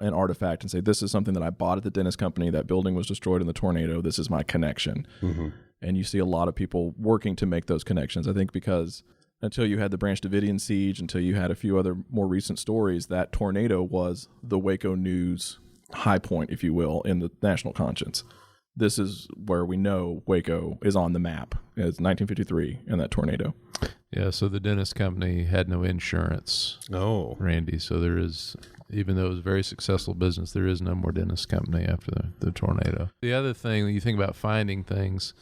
artifact and say, this is something that I bought at the dentist company, that building was destroyed in the tornado, this is my connection. And you see a lot of people working to make those connections. I think because until you had the Branch Davidian siege, until you had a few other more recent stories, that tornado was the Waco news high point, if you will, in the national conscience. this is where we know Waco is on the map. It's 1953 and that tornado. Yeah, so the dentist company had no insurance, Oh. Randy. So there is, even though it was a very successful business, there is no more dentist company after the tornado. The other thing, when you think about finding things,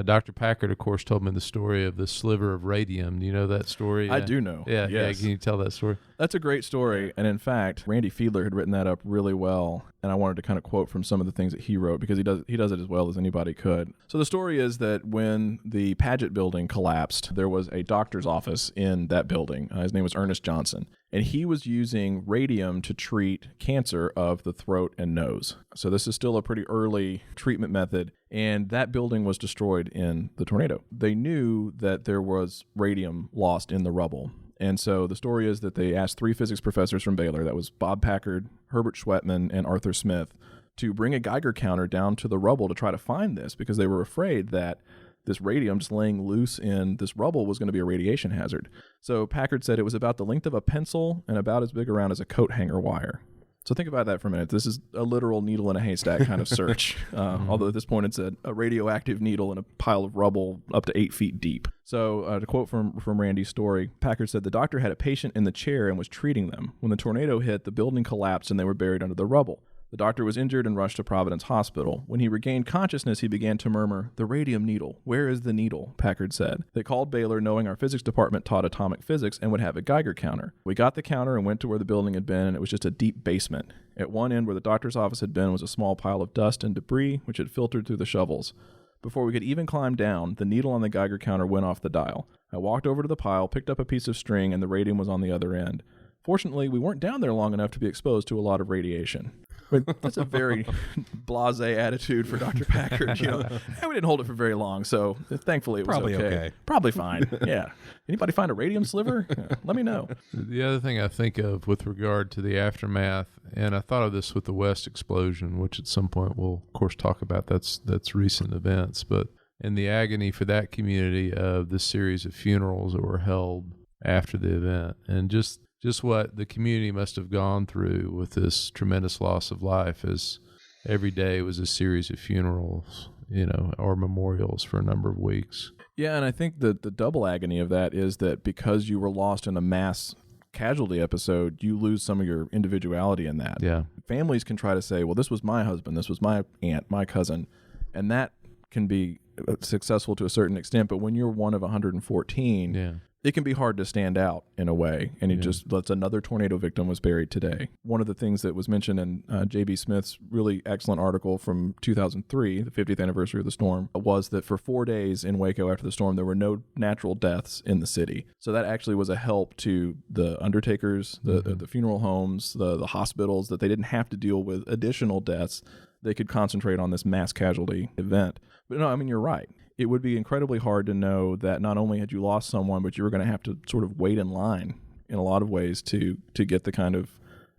Dr. Packard, of course, told me the story of the sliver of radium. Do you know that story? I do know. Yeah, Yes. yeah. Can you tell that story? That's a great story. And in fact, Randy Fiedler had written that up really well. And I wanted to kind of quote from some of the things that he wrote because he does it as well as anybody could. So the story is that when the Paget building collapsed, there was a doctor's office in that building. His name was Ernest Johnson. And he was using radium to treat cancer of the throat and nose. So this is still a pretty early treatment method. And that building was destroyed in the tornado. They knew that there was radium lost in the rubble. And so the story is that they asked 3 physics professors from Baylor, that was Bob Packard, Herbert Schwetman, and Arthur Smith, to bring a Geiger counter down to the rubble to try to find this because they were afraid that this radium just laying loose in this rubble was going to be a radiation hazard. So Packard said it was about the length of a pencil and about as big around as a coat hanger wire. So think about that for a minute. This is a literal needle in a haystack kind of search. Although at this point it's a radioactive needle in a pile of rubble up to 8 feet deep. So to quote from Randy's story, Packard said, the doctor had a patient in the chair and was treating them. When the tornado hit, the building collapsed and they were buried under the rubble. The doctor was injured and rushed to Providence Hospital. When he regained consciousness, he began to murmur, "The radium needle. Where is the needle?" Packard said. They called Baylor, knowing our physics department taught atomic physics and would have a Geiger counter. We got the counter and went to where the building had been, and it was just a deep basement. At one end where the doctor's office had been was a small pile of dust and debris, which had filtered through the shovels. Before we could even climb down, the needle on the Geiger counter went off the dial. I walked over to the pile, picked up a piece of string, and the radium was on the other end. Fortunately, we weren't down there long enough to be exposed to a lot of radiation. But that's a very blasé attitude for Dr. Packard. You know, and we didn't hold it for very long, so thankfully it was Probably okay. Probably fine. Yeah. Anybody find a radium sliver? Let me know. The other thing I think of with regard to the aftermath, and I thought of this with the West explosion, which at some point we'll of course talk about. That's recent events, but in the agony for that community of this series of funerals that were held after the event, and just what the community must have gone through with this tremendous loss of life, as every day was a series of funerals, you know, or memorials for a number of weeks. Yeah, and I think the double agony of that is that because you were lost in a mass casualty episode, you lose some of your individuality in that. Yeah. Families can try to say, well, this was my husband, this was my aunt, my cousin, and that can be successful to a certain extent, but when you're one of 114, Yeah. it can be hard to stand out in a way. And it just lets another tornado victim was buried today. One of the things that was mentioned in J.B. Smith's really excellent article from 2003, the 50th anniversary of the storm, was that for 4 days in Waco after the storm, there were no natural deaths in the city. So that actually was a help to the undertakers, the funeral homes, the hospitals, that they didn't have to deal with additional deaths. They could concentrate on this mass casualty event. But no, I mean, you're right. It would be incredibly hard to know that not only had you lost someone, but you were going to have to sort of wait in line in a lot of ways to get the kind of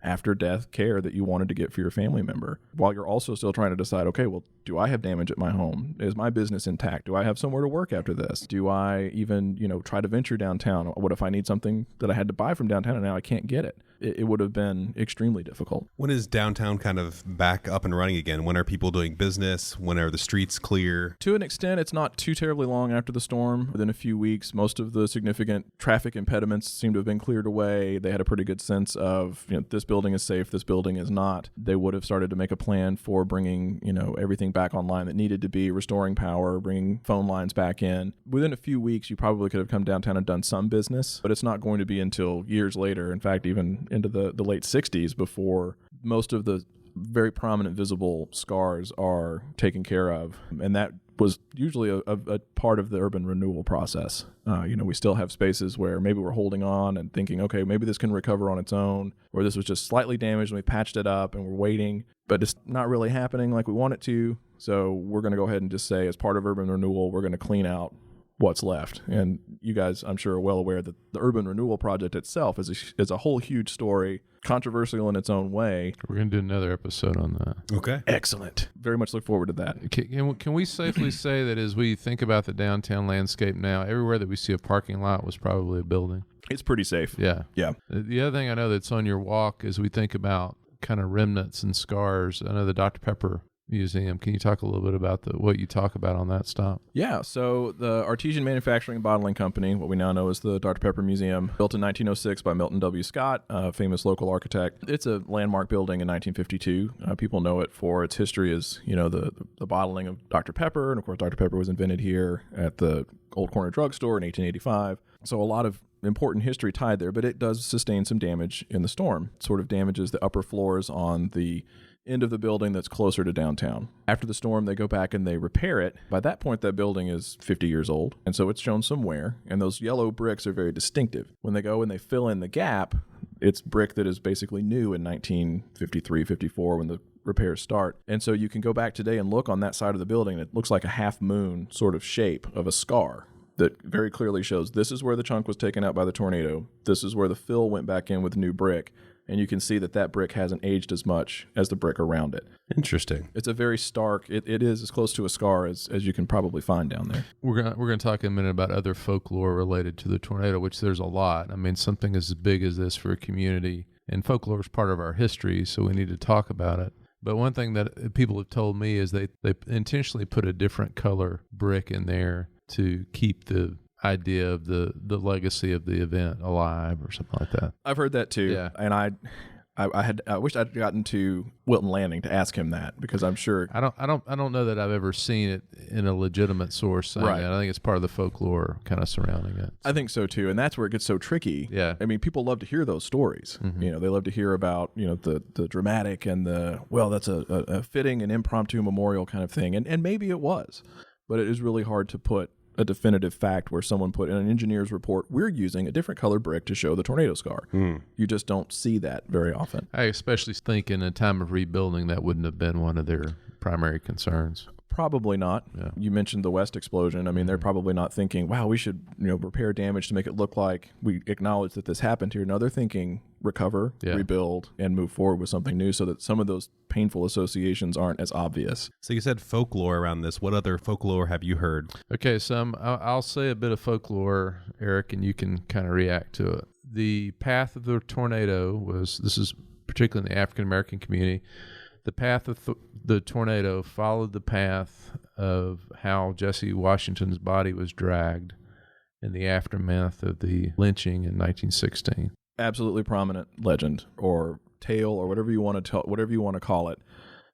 after-death care that you wanted to get for your family member, while you're also still trying to decide, okay, well, do I have damage at my home? Is my business intact? Do I have somewhere to work after this? Do I even, try to venture downtown? What if I need something that I had to buy from downtown and now I can't get it? It would have been extremely difficult. When is downtown kind of back up and running again? When are people doing business? When are the streets clear? To an extent, it's not too terribly long after the storm. Within a few weeks, most of the significant traffic impediments seem to have been cleared away. They had a pretty good sense of, this building is safe, this building is not. They would have started to make a plan for bringing, everything back online that needed to be, restoring power, bringing phone lines back in. Within a few weeks, you probably could have come downtown and done some business, but it's not going to be until years later, in fact, even into the late 60s, before most of the very prominent visible scars are taken care of. And that was usually a part of the urban renewal process. We still have spaces where maybe we're holding on and thinking, okay, maybe this can recover on its own, or this was just slightly damaged and we patched it up and we're waiting, but it's not really happening like we want it to. So we're going to go ahead and just say, as part of urban renewal, we're going to clean out what's left. And you guys, I'm sure, are well aware that the urban renewal project itself is a whole huge story, controversial in its own way. We're going to do another episode on that. Okay. Excellent. Very much look forward to that. Can we safely say that as we think about the downtown landscape now, everywhere that we see a parking lot was probably a building? It's pretty safe. Yeah. Yeah. The other thing I know that's on your walk as we think about kind of remnants and scars, I know the Dr. Pepper Museum. Can you talk a little bit about what you talk about on that stop? Yeah, so the Artesian Manufacturing and Bottling Company, what we now know as the Dr. Pepper Museum, built in 1906 by Milton W. Scott, a famous local architect. It's a landmark building in 1952. People know it for its history as, the bottling of Dr. Pepper, and of course Dr. Pepper was invented here at the Old Corner Drugstore in 1885. So a lot of important history tied there, but it does sustain some damage in the storm. It sort of damages the upper floors on the end of the building that's closer to downtown. After the storm, they go back and they repair it. By that point, that building is 50 years old, and so it's shown some wear, and those yellow bricks are very distinctive. When they go and they fill in the gap, it's brick that is basically new in 1953, 54 when the repairs start. And so you can go back today and look on that side of the building, and it looks like a half moon sort of shape of a scar that very clearly shows this is where the chunk was taken out by the tornado. This is where the fill went back in with new brick. And you can see that brick hasn't aged as much as the brick around it. Interesting. It's a very stark, it is as close to a scar as you can probably find down there. We're gonna talk in a minute about other folklore related to the tornado, which there's a lot. I mean, something as big as this for a community, and folklore is part of our history, so we need to talk about it. But one thing that people have told me is they intentionally put a different color brick in there to keep the idea of the legacy of the event alive or something like that. I've heard that too. Yeah. And I wish I'd gotten to Wilton Landing to ask him that, because I'm sure I don't know that I've ever seen it in a legitimate source saying right. that. I think it's part of the folklore kind of surrounding it. I think so too, and that's where it gets so tricky. Yeah. I mean, people love to hear those stories. Mm-hmm. They love to hear about the dramatic and that's a fitting and impromptu memorial kind of thing, and maybe it was, but it is really hard to put a definitive fact where someone put in an engineer's report, we're using a different color brick to show the tornado scar. You just don't see that very often. I especially think in a time of rebuilding that wouldn't have been one of their primary concerns. Probably not. Yeah. You mentioned the West explosion. I mean, they're probably not thinking, wow, we should repair damage to make it look like we acknowledge that this happened here. No, they're thinking recover, rebuild, and move forward with something new so that some of those painful associations aren't as obvious. So you said folklore around this. What other folklore have you heard? Okay, so I'll say a bit of folklore, Eric, and you can kind of react to it. The path of the tornado this is particularly in the African-American community, the path of the tornado followed the path of how Jesse Washington's body was dragged in the aftermath of the lynching in 1916. Absolutely prominent legend or tale or whatever you want to call it.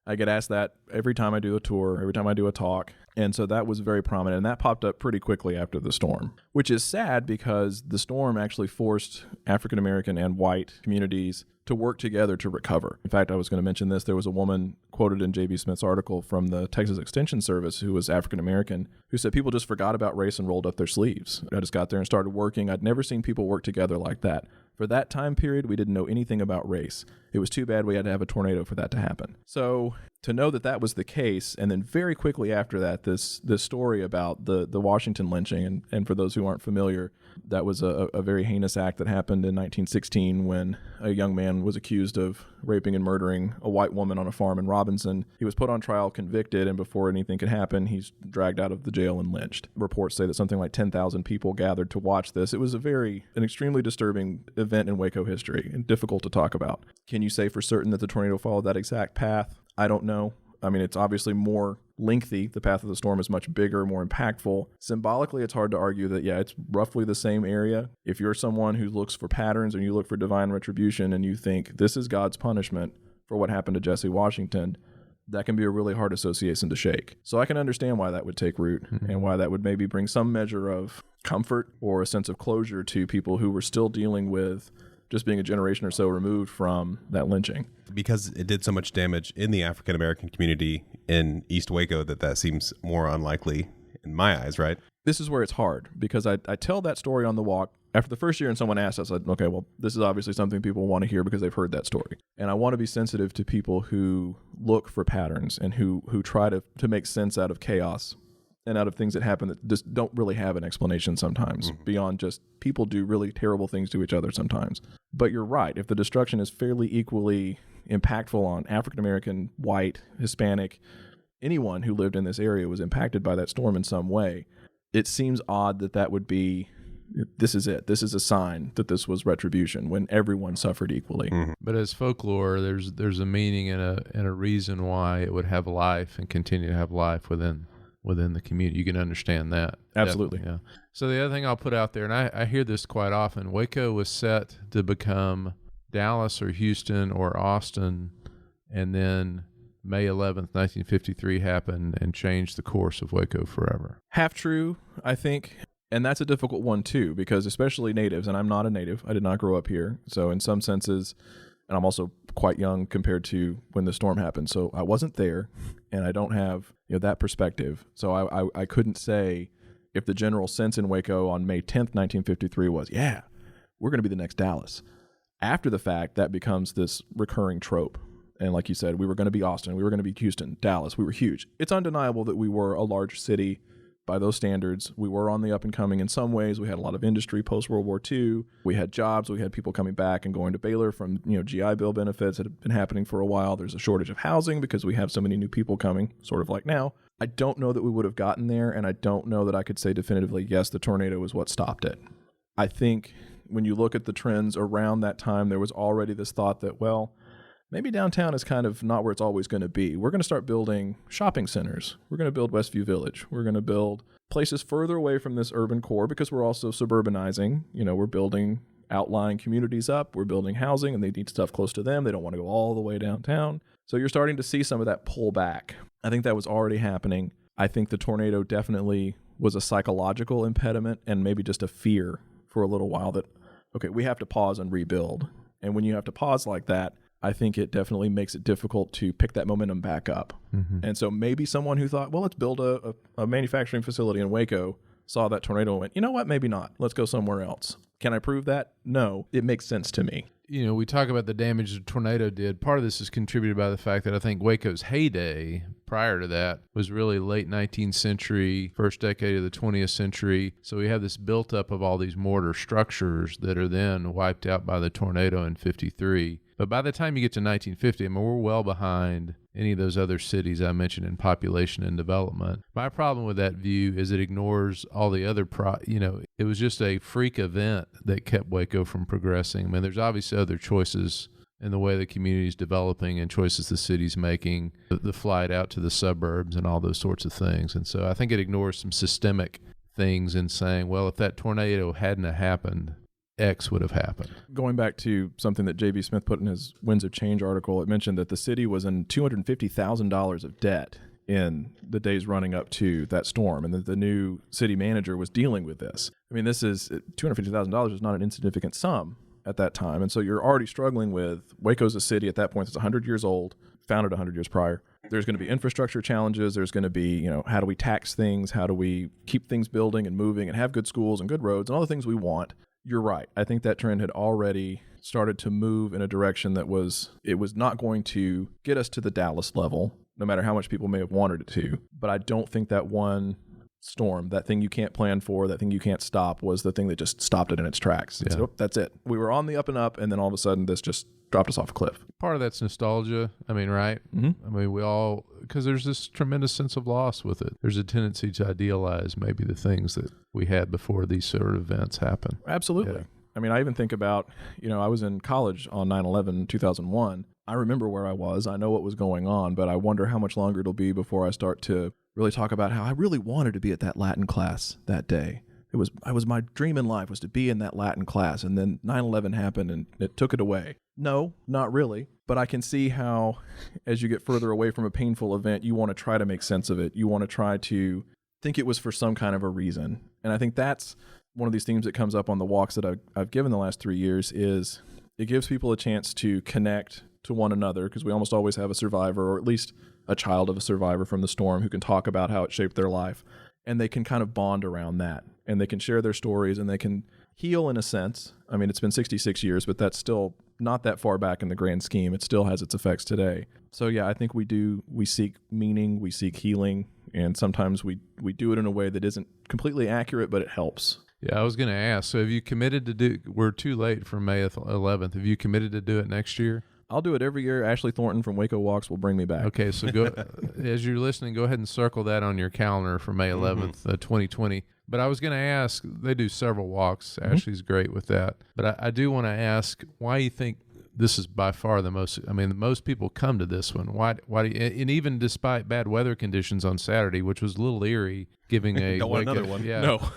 I get asked that every time I do a tour, every time I do a talk. And so that was very prominent, and that popped up pretty quickly after the storm, which is sad because the storm actually forced African American and white communities to work together to recover. In fact, I was going to mention this. There was a woman quoted in J.B. Smith's article from the Texas Extension Service who was African American who said people just forgot about race and rolled up their sleeves. I just got there and started working. I'd never seen people work together like that. For that time period, we didn't know anything about race. It was too bad we had to have a tornado for that to happen. So to know that was the case, and then very quickly after that, this story about the Washington lynching, and for those who aren't familiar, that was a very heinous act that happened in 1916 when a young man was accused of raping and murdering a white woman on a farm in Robinson. He was put on trial, convicted, and before anything could happen, he's dragged out of the jail and lynched. Reports say that something like 10,000 people gathered to watch this. It was an extremely disturbing event in Waco history and difficult to talk about. Can you say for certain that the tornado followed that exact path? I don't know. I mean, it's obviously more lengthy. The path of the storm is much bigger, more impactful. Symbolically, it's hard to argue that, it's roughly the same area. If you're someone who looks for patterns and you look for divine retribution and you think this is God's punishment for what happened to Jesse Washington, that can be a really hard association to shake. So I can understand why that would take root and why that would maybe bring some measure of comfort or a sense of closure to people who were still dealing with just being a generation or so removed from that lynching. Because it did so much damage in the African American community in East Waco that seems more unlikely in my eyes, right? This is where it's hard because I tell that story on the walk. After the first year and someone asked, I said, okay, well, this is obviously something people want to hear because they've heard that story. And I want to be sensitive to people who look for patterns and who try to make sense out of chaos and out of things that happen that just don't really have an explanation sometimes beyond just people do really terrible things to each other sometimes. But you're right. If the destruction is fairly equally impactful on African American, white, Hispanic, anyone who lived in this area was impacted by that storm in some way, it seems odd that would be this is it. This is a sign that this was retribution when everyone suffered equally. But as folklore, there's a meaning and a reason why it would have life and continue to have life within the community. You can understand that. Absolutely. Yeah. So the other thing I'll put out there, and I hear this quite often, Waco was set to become Dallas or Houston or Austin, and then May 11th, 1953 happened and changed the course of Waco forever. Half true, I think. And that's a difficult one too, because especially natives, and I'm not a native, I did not grow up here. So in some senses, and I'm also quite young compared to when the storm happened. So I wasn't there, and I don't have that perspective. So I couldn't say if the general sense in Waco on May 10th, 1953 was, yeah, we're going to be the next Dallas. After the fact, that becomes this recurring trope. And like you said, we were going to be Austin, we were going to be Houston, Dallas, we were huge. It's undeniable that we were a large city by those standards. We were on the up and coming in some ways. We had a lot of industry post-World War II. We had jobs. We had people coming back and going to Baylor from GI Bill benefits that had been happening for a while. There's a shortage of housing because we have so many new people coming, sort of like now. I don't know that we would have gotten there, and I don't know that I could say definitively, yes, the tornado was what stopped it. I think when you look at the trends around that time, there was already this thought that, well, maybe downtown is kind of not where it's always going to be. We're going to start building shopping centers. We're going to build Westview Village. We're going to build places further away from this urban core because we're also suburbanizing. We're building outlying communities up. We're building housing, and they need stuff close to them. They don't want to go all the way downtown. So you're starting to see some of that pull back. I think that was already happening. I think the tornado definitely was a psychological impediment and maybe just a fear for a little while that, okay, we have to pause and rebuild. And when you have to pause like that, I think it definitely makes it difficult to pick that momentum back up. And so maybe someone who thought, well, let's build a manufacturing facility in Waco, saw that tornado and went, you know what, maybe not. Let's go somewhere else. Can I prove that? No, it makes sense to me. We talk about the damage the tornado did. Part of this is contributed by the fact that I think Waco's heyday prior to that was really late 19th century, first decade of the 20th century. So we have this built up of all these mortar structures that are then wiped out by the tornado in 53. But by the time you get to 1950, we're well behind any of those other cities I mentioned in population and development. My problem with that view is it ignores all the other, it was just a freak event that kept Waco from progressing. There's obviously other choices in the way the community is developing and choices the city's making, the flight out to the suburbs and all those sorts of things. And so I think it ignores some systemic things in saying, well, if that tornado hadn't happened, X would have happened. Going back to something that J.B. Smith put in his Winds of Change article, it mentioned that the city was in $250,000 of debt in the days running up to that storm, and that the new city manager was dealing with this. This is $250,000 is not an insignificant sum at that time. And so you're already struggling with Waco's a city at that point that's 100 years old, founded 100 years prior. There's going to be infrastructure challenges. There's going to be, how do we tax things? How do we keep things building and moving and have good schools and good roads and all the things we want? You're right. I think that trend had already started to move in a direction that was not going to get us to the Dallas level, no matter how much people may have wanted it to. But I don't think that one storm, that thing you can't plan for, that thing you can't stop, was the thing that just stopped it in its tracks. Yeah. So that's it. We were on the up and up, and then all of a sudden this just dropped us off a cliff. Part of that's nostalgia. Right? Mm-hmm. We all, because there's this tremendous sense of loss with it. There's a tendency to idealize maybe the things that we had before these sort of events happen. Absolutely. Yeah. I even think about, I was in college on 9/11, 2001. I remember where I was. I know what was going on, but I wonder how much longer it'll be before I start to really talk about how I really wanted to be at that Latin class that day. I was my dream in life was to be in that Latin class, and then 9/11 happened and it took it away. No, not really. But I can see how as you get further away from a painful event, you want to try to make sense of it. You want to try to think it was for some kind of a reason. And I think that's one of these themes that comes up on the walks that I've given the last 3 years is it gives people a chance to connect to one another, because we almost always have a survivor, or at least a child of a survivor from the storm, who can talk about how it shaped their life. And they can kind of bond around that, and they can share their stories, and they can heal in a sense. It's been 66 years, but that's still not that far back in the grand scheme. It still has its effects today. So yeah, I think we seek meaning, we seek healing, and sometimes we do it in a way that isn't completely accurate, but it helps. Yeah, I was going to ask, so have you committed to do, we're too late for May 11th, have you committed to do it next year? I'll do it every year. Ashley Thornton from Waco Walks will bring me back. Okay, so go as you're listening, go ahead and circle that on your calendar for May 11th, 2020. But I was going to ask, they do several walks. Ashley's great with that. But I do want to ask why you think this is by far the most, I mean, most people come to this one. Why do you, and even despite bad weather conditions on Saturday, which was a little eerie, giving a Don't want another one. Yeah. No.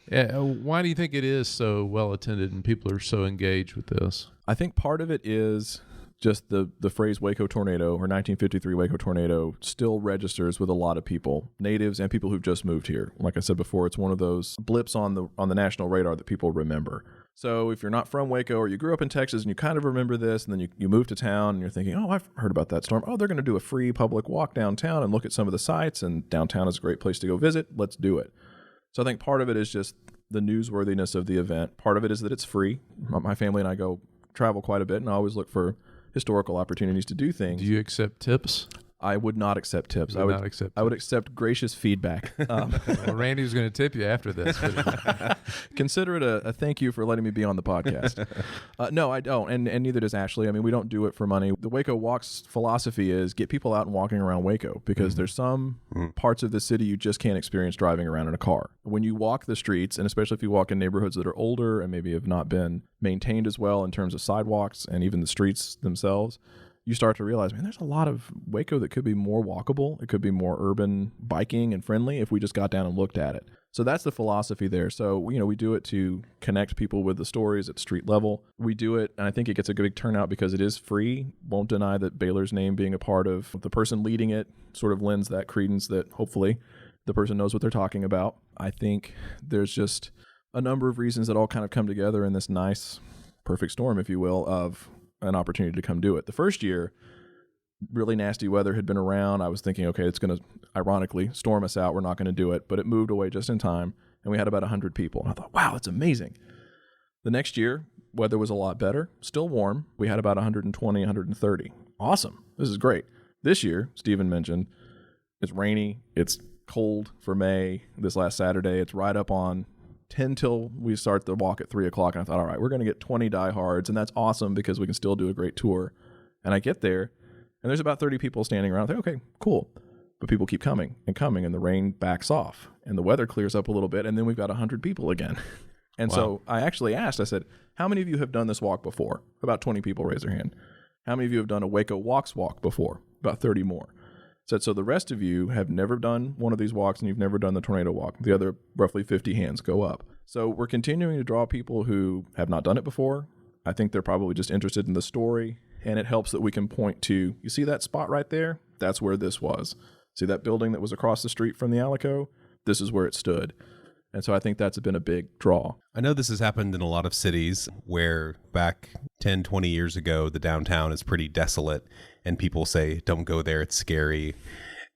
Yeah, why do you think it is so well attended and people are so engaged with this? I think part of it is just the phrase Waco tornado or 1953 Waco tornado still registers with a lot of people, natives and people who've just moved here. Like I said before, it's one of those blips on the national radar that people remember. So if you're not from Waco or you grew up in Texas and you kind of remember this, and then you move to town and you're thinking, oh, I've heard about that storm. Oh, they're going to do a free public walk downtown and look at some of the sites, and downtown is a great place to go visit. Let's do it. So I think part of it is just the newsworthiness of the event. Part of it is that it's free. My family and I travel quite a bit, and I always look for historical opportunities to do things. Do you accept tips? I would not accept tips. I would accept gracious feedback. Well, Randy was going to tip you after this. Consider it a thank you for letting me be on the podcast. No, I don't, and neither does Ashley. I mean, we don't do it for money. The Waco Walks philosophy is get people out and walking around Waco, because there's some parts of the city you just can't experience driving around in a car. When you walk the streets, and especially if you walk in neighborhoods that are older and maybe have not been maintained as well in terms of sidewalks and even the streets themselves, you start to realize, man, there's a lot of Waco that could be more walkable. It could be more urban biking and friendly if we just got down and looked at it. So that's the philosophy there. So, we do it to connect people with the stories at street level. We do it, and I think it gets a big turnout because it is free. Won't deny that Baylor's name being a part of the person leading it sort of lends that credence that hopefully the person knows what they're talking about. I think there's just a number of reasons that all kind of come together in this nice, perfect storm, if you will, of an opportunity to come do it. The first year, really nasty weather had been around. I was thinking, okay, it's going to ironically storm us out. We're not going to do it. But it moved away just in time, and we had about 100 people. And I thought, wow, that's amazing. The next year, weather was a lot better, still warm. We had about 120, 130. Awesome. This is great. This year, Stephen mentioned, it's rainy. It's cold for May. This last Saturday, it's right up on 10 till we start the walk at 3 o'clock. And I thought, all right, we're going to get 20 diehards, and that's awesome because we can still do a great tour. And I get there, and there's about 30 people standing around. I think, okay, cool. But people keep coming, and the rain backs off, and the weather clears up a little bit, and then we've got 100 people again. And so I actually asked, I said, how many of you have done this walk before? About 20 people raised their hand. How many of you have done a Waco Walks walk before? About 30 more. So the rest of you have never done one of these walks, and you've never done the tornado walk. The other roughly 50 hands go up. So we're continuing to draw people who have not done it before. I think they're probably just interested in the story, and it helps that we can point to, you see that spot right there? That's where this was. See that building that was across the street from the Alico? This is where it stood. And so I think that's been a big draw. I know this has happened in a lot of cities where back 10, 20 years ago, the downtown is pretty desolate and people say, don't go there, it's scary.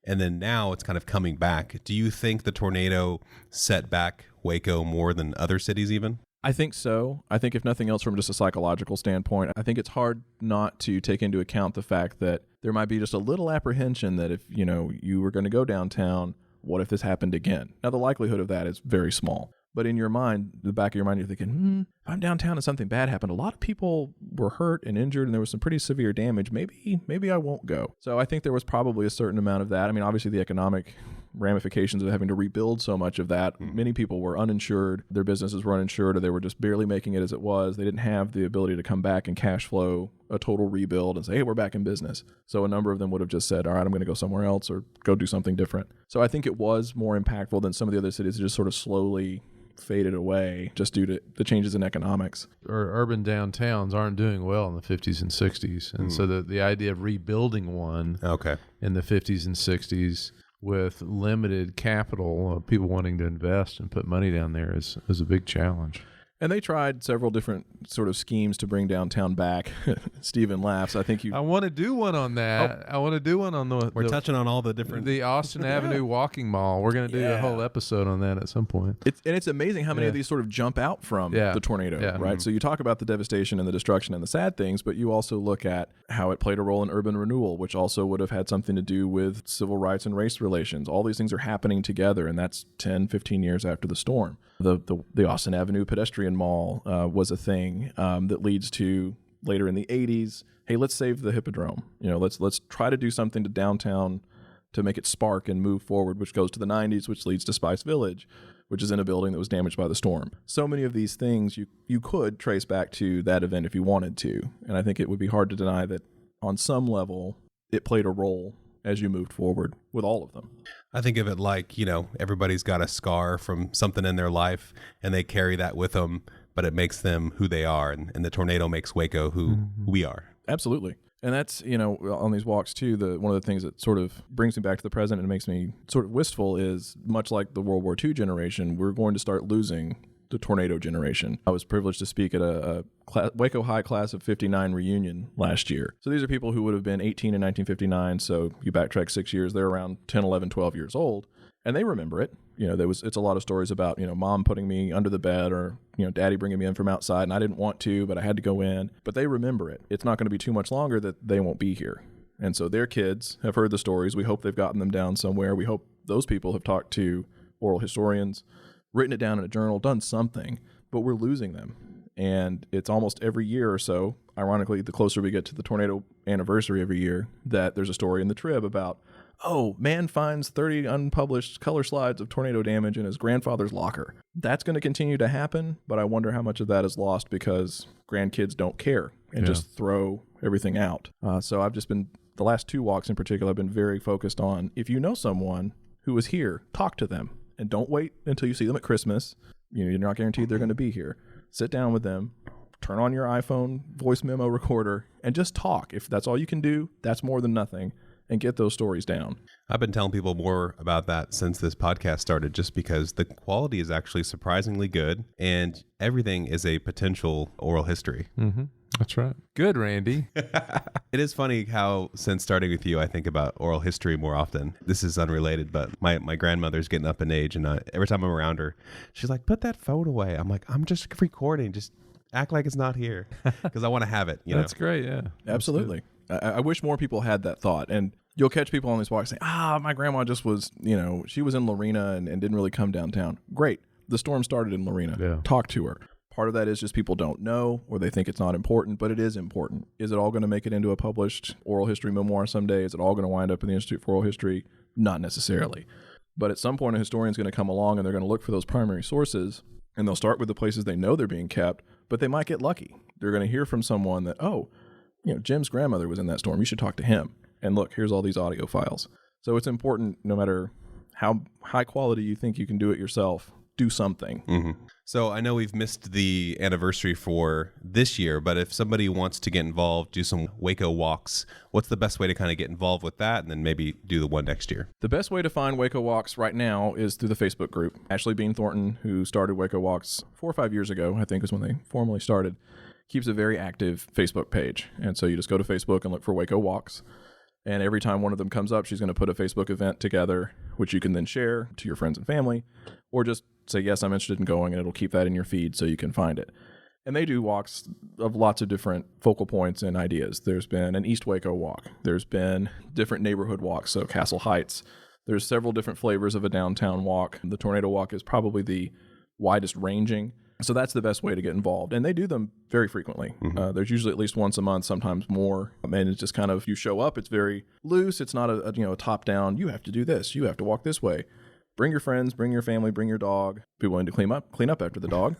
And then now it's kind of coming back. Do you think the tornado set back Waco more than other cities even? I think so. I think if nothing else from just a psychological standpoint, I think it's hard not to take into account the fact that there might be just a little apprehension that if, you were going to go downtown, what if this happened again? Now, the likelihood of that is very small. But in your mind, the back of your mind, you're thinking, if I'm downtown and something bad happened, a lot of people were hurt and injured and there was some pretty severe damage. Maybe I won't go. So I think there was probably a certain amount of that. I mean, obviously the economic ramifications of having to rebuild so much of that. Many people were uninsured. Their businesses were uninsured, or they were just barely making it as it was. They didn't have the ability to come back and cash flow a total rebuild and say, hey, we're back in business. So a number of them would have just said, all right, I'm going to go somewhere else or go do something different. So I think it was more impactful than some of the other cities that just sort of slowly faded away just due to the changes in economics. Or urban downtowns aren't doing well in the 50s and 60s. And so the idea of rebuilding one in the 50s and 60s with limited capital, people wanting to invest and put money down there is a big challenge. And they tried several different sort of schemes to bring downtown back. Stephen laughs. I want to do one on that. I want to do one on We're touching on all the different... The Austin Avenue Walking Mall. We're going to do a whole episode on that at some point. It's amazing how many of these sort of jump out from the tornado, right? So you talk about the devastation and the destruction and the sad things, but you also look at how it played a role in urban renewal, which also would have had something to do with civil rights and race relations. All these things are happening together, and that's 10, 15 years after the storm. The Austin Avenue pedestrian mall was a thing that leads to later in the 80s, hey, let's save the Hippodrome. Let's try to do something to downtown to make it spark and move forward, which goes to the 90s, which leads to Spice Village, which is in a building that was damaged by the storm. So many of these things you could trace back to that event if you wanted to. And I think it would be hard to deny that on some level it played a role as you moved forward with all of them. I think of it like, everybody's got a scar from something in their life and they carry that with them, but it makes them who they are. And the tornado makes Waco who we are. Absolutely. And that's, on these walks too, one of the things that sort of brings me back to the present and makes me sort of wistful is, much like the World War II generation, we're going to start losing the tornado generation. I was privileged to speak at a Waco High class of 59 reunion last year. So these are people who would have been 18 in 1959. So you backtrack 6 years, they're around 10, 11, 12 years old. And they remember it. It's a lot of stories about, mom putting me under the bed or, daddy bringing me in from outside and I didn't want to, but I had to go in. But they remember it. It's not going to be too much longer that they won't be here. And so their kids have heard the stories. We hope they've gotten them down somewhere. We hope those people have talked to oral historians, written it down in a journal, done something, but we're losing them. And it's almost every year or so, ironically, the closer we get to the tornado anniversary every year, that there's a story in the Trib about, man finds 30 unpublished color slides of tornado damage in his grandfather's locker. That's going to continue to happen, but I wonder how much of that is lost because grandkids don't care and just throw everything out. So I've just been, the last 2 walks in particular, I've been very focused on, if you know someone who is here, talk to them. And don't wait until you see them at Christmas. You're not guaranteed they're going to be here. Sit down with them, turn on your iPhone voice memo recorder, and just talk. If that's all you can do, that's more than nothing. And get those stories down. I've been telling people more about that since this podcast started, just because the quality is actually surprisingly good and everything is a potential oral history. Mm-hmm. That's right. Good, Randy. It is funny how, since starting with you, I think about oral history more often. This is unrelated, but my grandmother's getting up in age, and every time I'm around her, she's like, put that phone away. I'm like, I'm just recording. Just act like it's not here, because I want to have it. That's great, yeah. Absolutely. I wish more people had that thought. And you'll catch people on these walks saying, my grandma just was, she was in Lorena and didn't really come downtown. Great. The storm started in Lorena. Yeah. Talk to her. Part of that is just people don't know, or they think it's not important, but it is important. Is it all going to make it into a published oral history memoir someday? Is it all going to wind up in the Institute for Oral History? Not necessarily. But at some point, a historian's going to come along and they're going to look for those primary sources, and they'll start with the places they know they're being kept, but they might get lucky. They're going to hear from someone that, Jim's grandmother was in that storm. You should talk to him. And look, here's all these audio files. So it's important, no matter how high quality you think you can do it yourself, do something. Mm-hmm. So I know we've missed the anniversary for this year, but if somebody wants to get involved, do some Waco Walks, what's the best way to kind of get involved with that, and then maybe do the one next year? The best way to find Waco Walks right now is through the Facebook group. Ashley Bean Thornton, who started Waco Walks 4 or 5 years ago, I think is when they formally started, keeps a very active Facebook page. And so you just go to Facebook and look for Waco Walks. And every time one of them comes up, she's going to put a Facebook event together, which you can then share to your friends and family, or just say, yes, I'm interested in going, and it'll keep that in your feed so you can find it. And they do walks of lots of different focal points and ideas. There's been an East Waco walk. There's been different neighborhood walks, so Castle Heights. There's several different flavors of a downtown walk. The Tornado Walk is probably the widest ranging. So that's the best way to get involved. And they do them very frequently. Mm-hmm. There's usually at least once a month, sometimes more. And it's just kind of, you show up, it's very loose. It's not a top down, you have to do this, you have to walk this way. Bring your friends, bring your family, bring your dog. Be willing to clean up after the dog.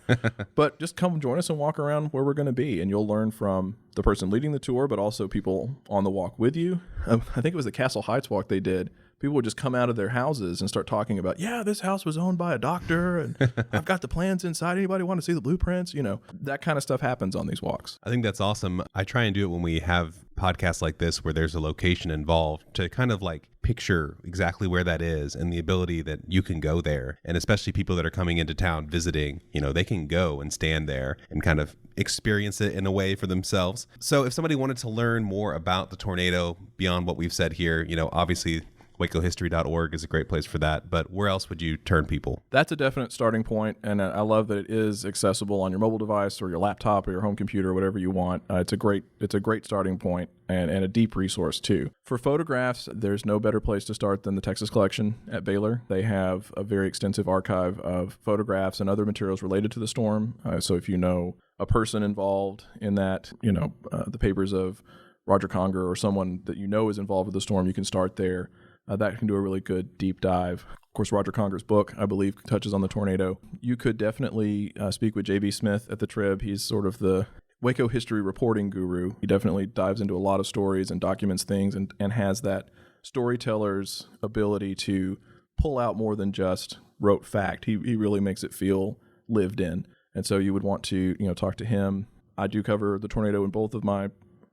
But just come join us and walk around where we're going to be. And you'll learn from the person leading the tour, but also people on the walk with you. I think it was the Castle Heights walk they did. People would just come out of their houses and start talking about, this house was owned by a doctor, and I've got the plans inside. Anybody want to see the blueprints? That kind of stuff happens on these walks. I think that's awesome. I try and do it when we have podcasts like this where there's a location involved, to kind of like picture exactly where that is and the ability that you can go there. And especially people that are coming into town visiting, they can go and stand there and kind of experience it in a way for themselves. So if somebody wanted to learn more about the tornado beyond what we've said here, obviously WacoHistory.org is a great place for that. But where else would you turn people? That's a definite starting point, and I love that it is accessible on your mobile device or your laptop or your home computer, or whatever you want. It's a great starting point and a deep resource too. For photographs, there's no better place to start than the Texas Collection at Baylor. They have a very extensive archive of photographs and other materials related to the storm. So if you know a person involved in that, the papers of Roger Conger or someone that is involved with the storm, you can start there. That can do a really good deep dive. Of course, Roger Conger's book, I believe, touches on the tornado. You could definitely speak with J.B. Smith at the Trib. He's sort of the Waco history reporting guru. He definitely dives into a lot of stories and documents things and has that storyteller's ability to pull out more than just rote fact. He really makes it feel lived in. And so you would want to, talk to him. I do cover the tornado in both of my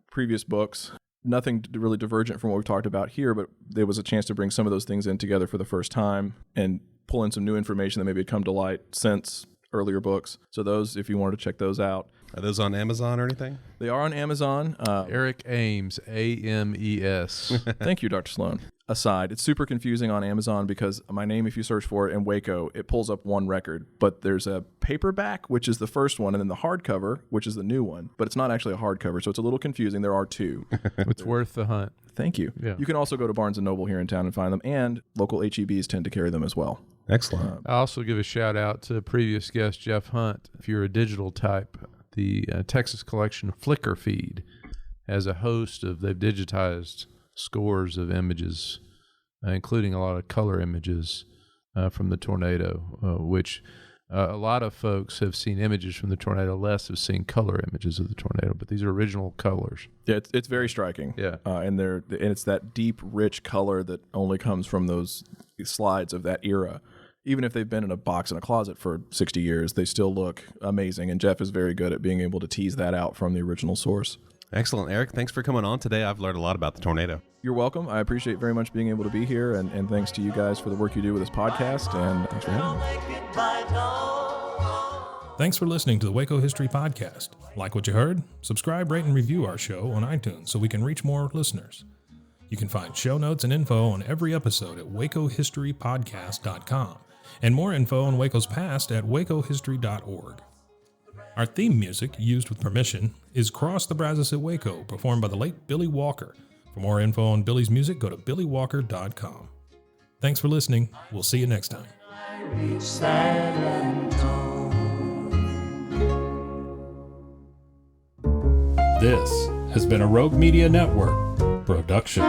previous books. Nothing really divergent from what we've talked about here, but there was a chance to bring some of those things in together for the first time and pull in some new information that maybe had come to light since earlier books. So those, if you wanted to check those out. Are those on Amazon or anything? They are on Amazon. Eric Ames, Ames. Thank you, Dr. Sloan. Aside, it's super confusing on Amazon because my name, if you search for it in Waco, it pulls up one record. But there's a paperback, which is the first one, and then the hardcover, which is the new one. But it's not actually a hardcover, so it's a little confusing. There are two. It's worth the hunt. Thank you. Yeah. You can also go to Barnes & Noble here in town and find them, and local HEBs tend to carry them as well. Excellent. I also give a shout out to previous guest Jeff Hunt. If you're a digital type, the Texas Collection Flickr feed has a host of, they've digitized scores of images, including a lot of color images from the tornado, which a lot of folks have seen images from the tornado, less have seen color images of the tornado, but these are original colors. Yeah, it's very striking. Yeah. And it's that deep, rich color that only comes from those slides of that era. Even if they've been in a box in a closet for 60 years, they still look amazing. And Jeff is very good at being able to tease that out from the original source. Excellent. Eric, thanks for coming on today. I've learned a lot about the tornado. You're welcome. I appreciate very much being able to be here. And thanks to you guys for the work you do with this podcast. And thanks for having me. Thanks for listening to the Waco History Podcast. Like what you heard? Subscribe, rate, and review our show on iTunes so we can reach more listeners. You can find show notes and info on every episode at wacohistorypodcast.com. And more info on Waco's past at wacohistory.org. Our theme music, used with permission, is Cross the Brazos at Waco, performed by the late Billy Walker. For more info on Billy's music, go to billywalker.com. Thanks for listening. We'll see you next time. This has been a Rogue Media Network production.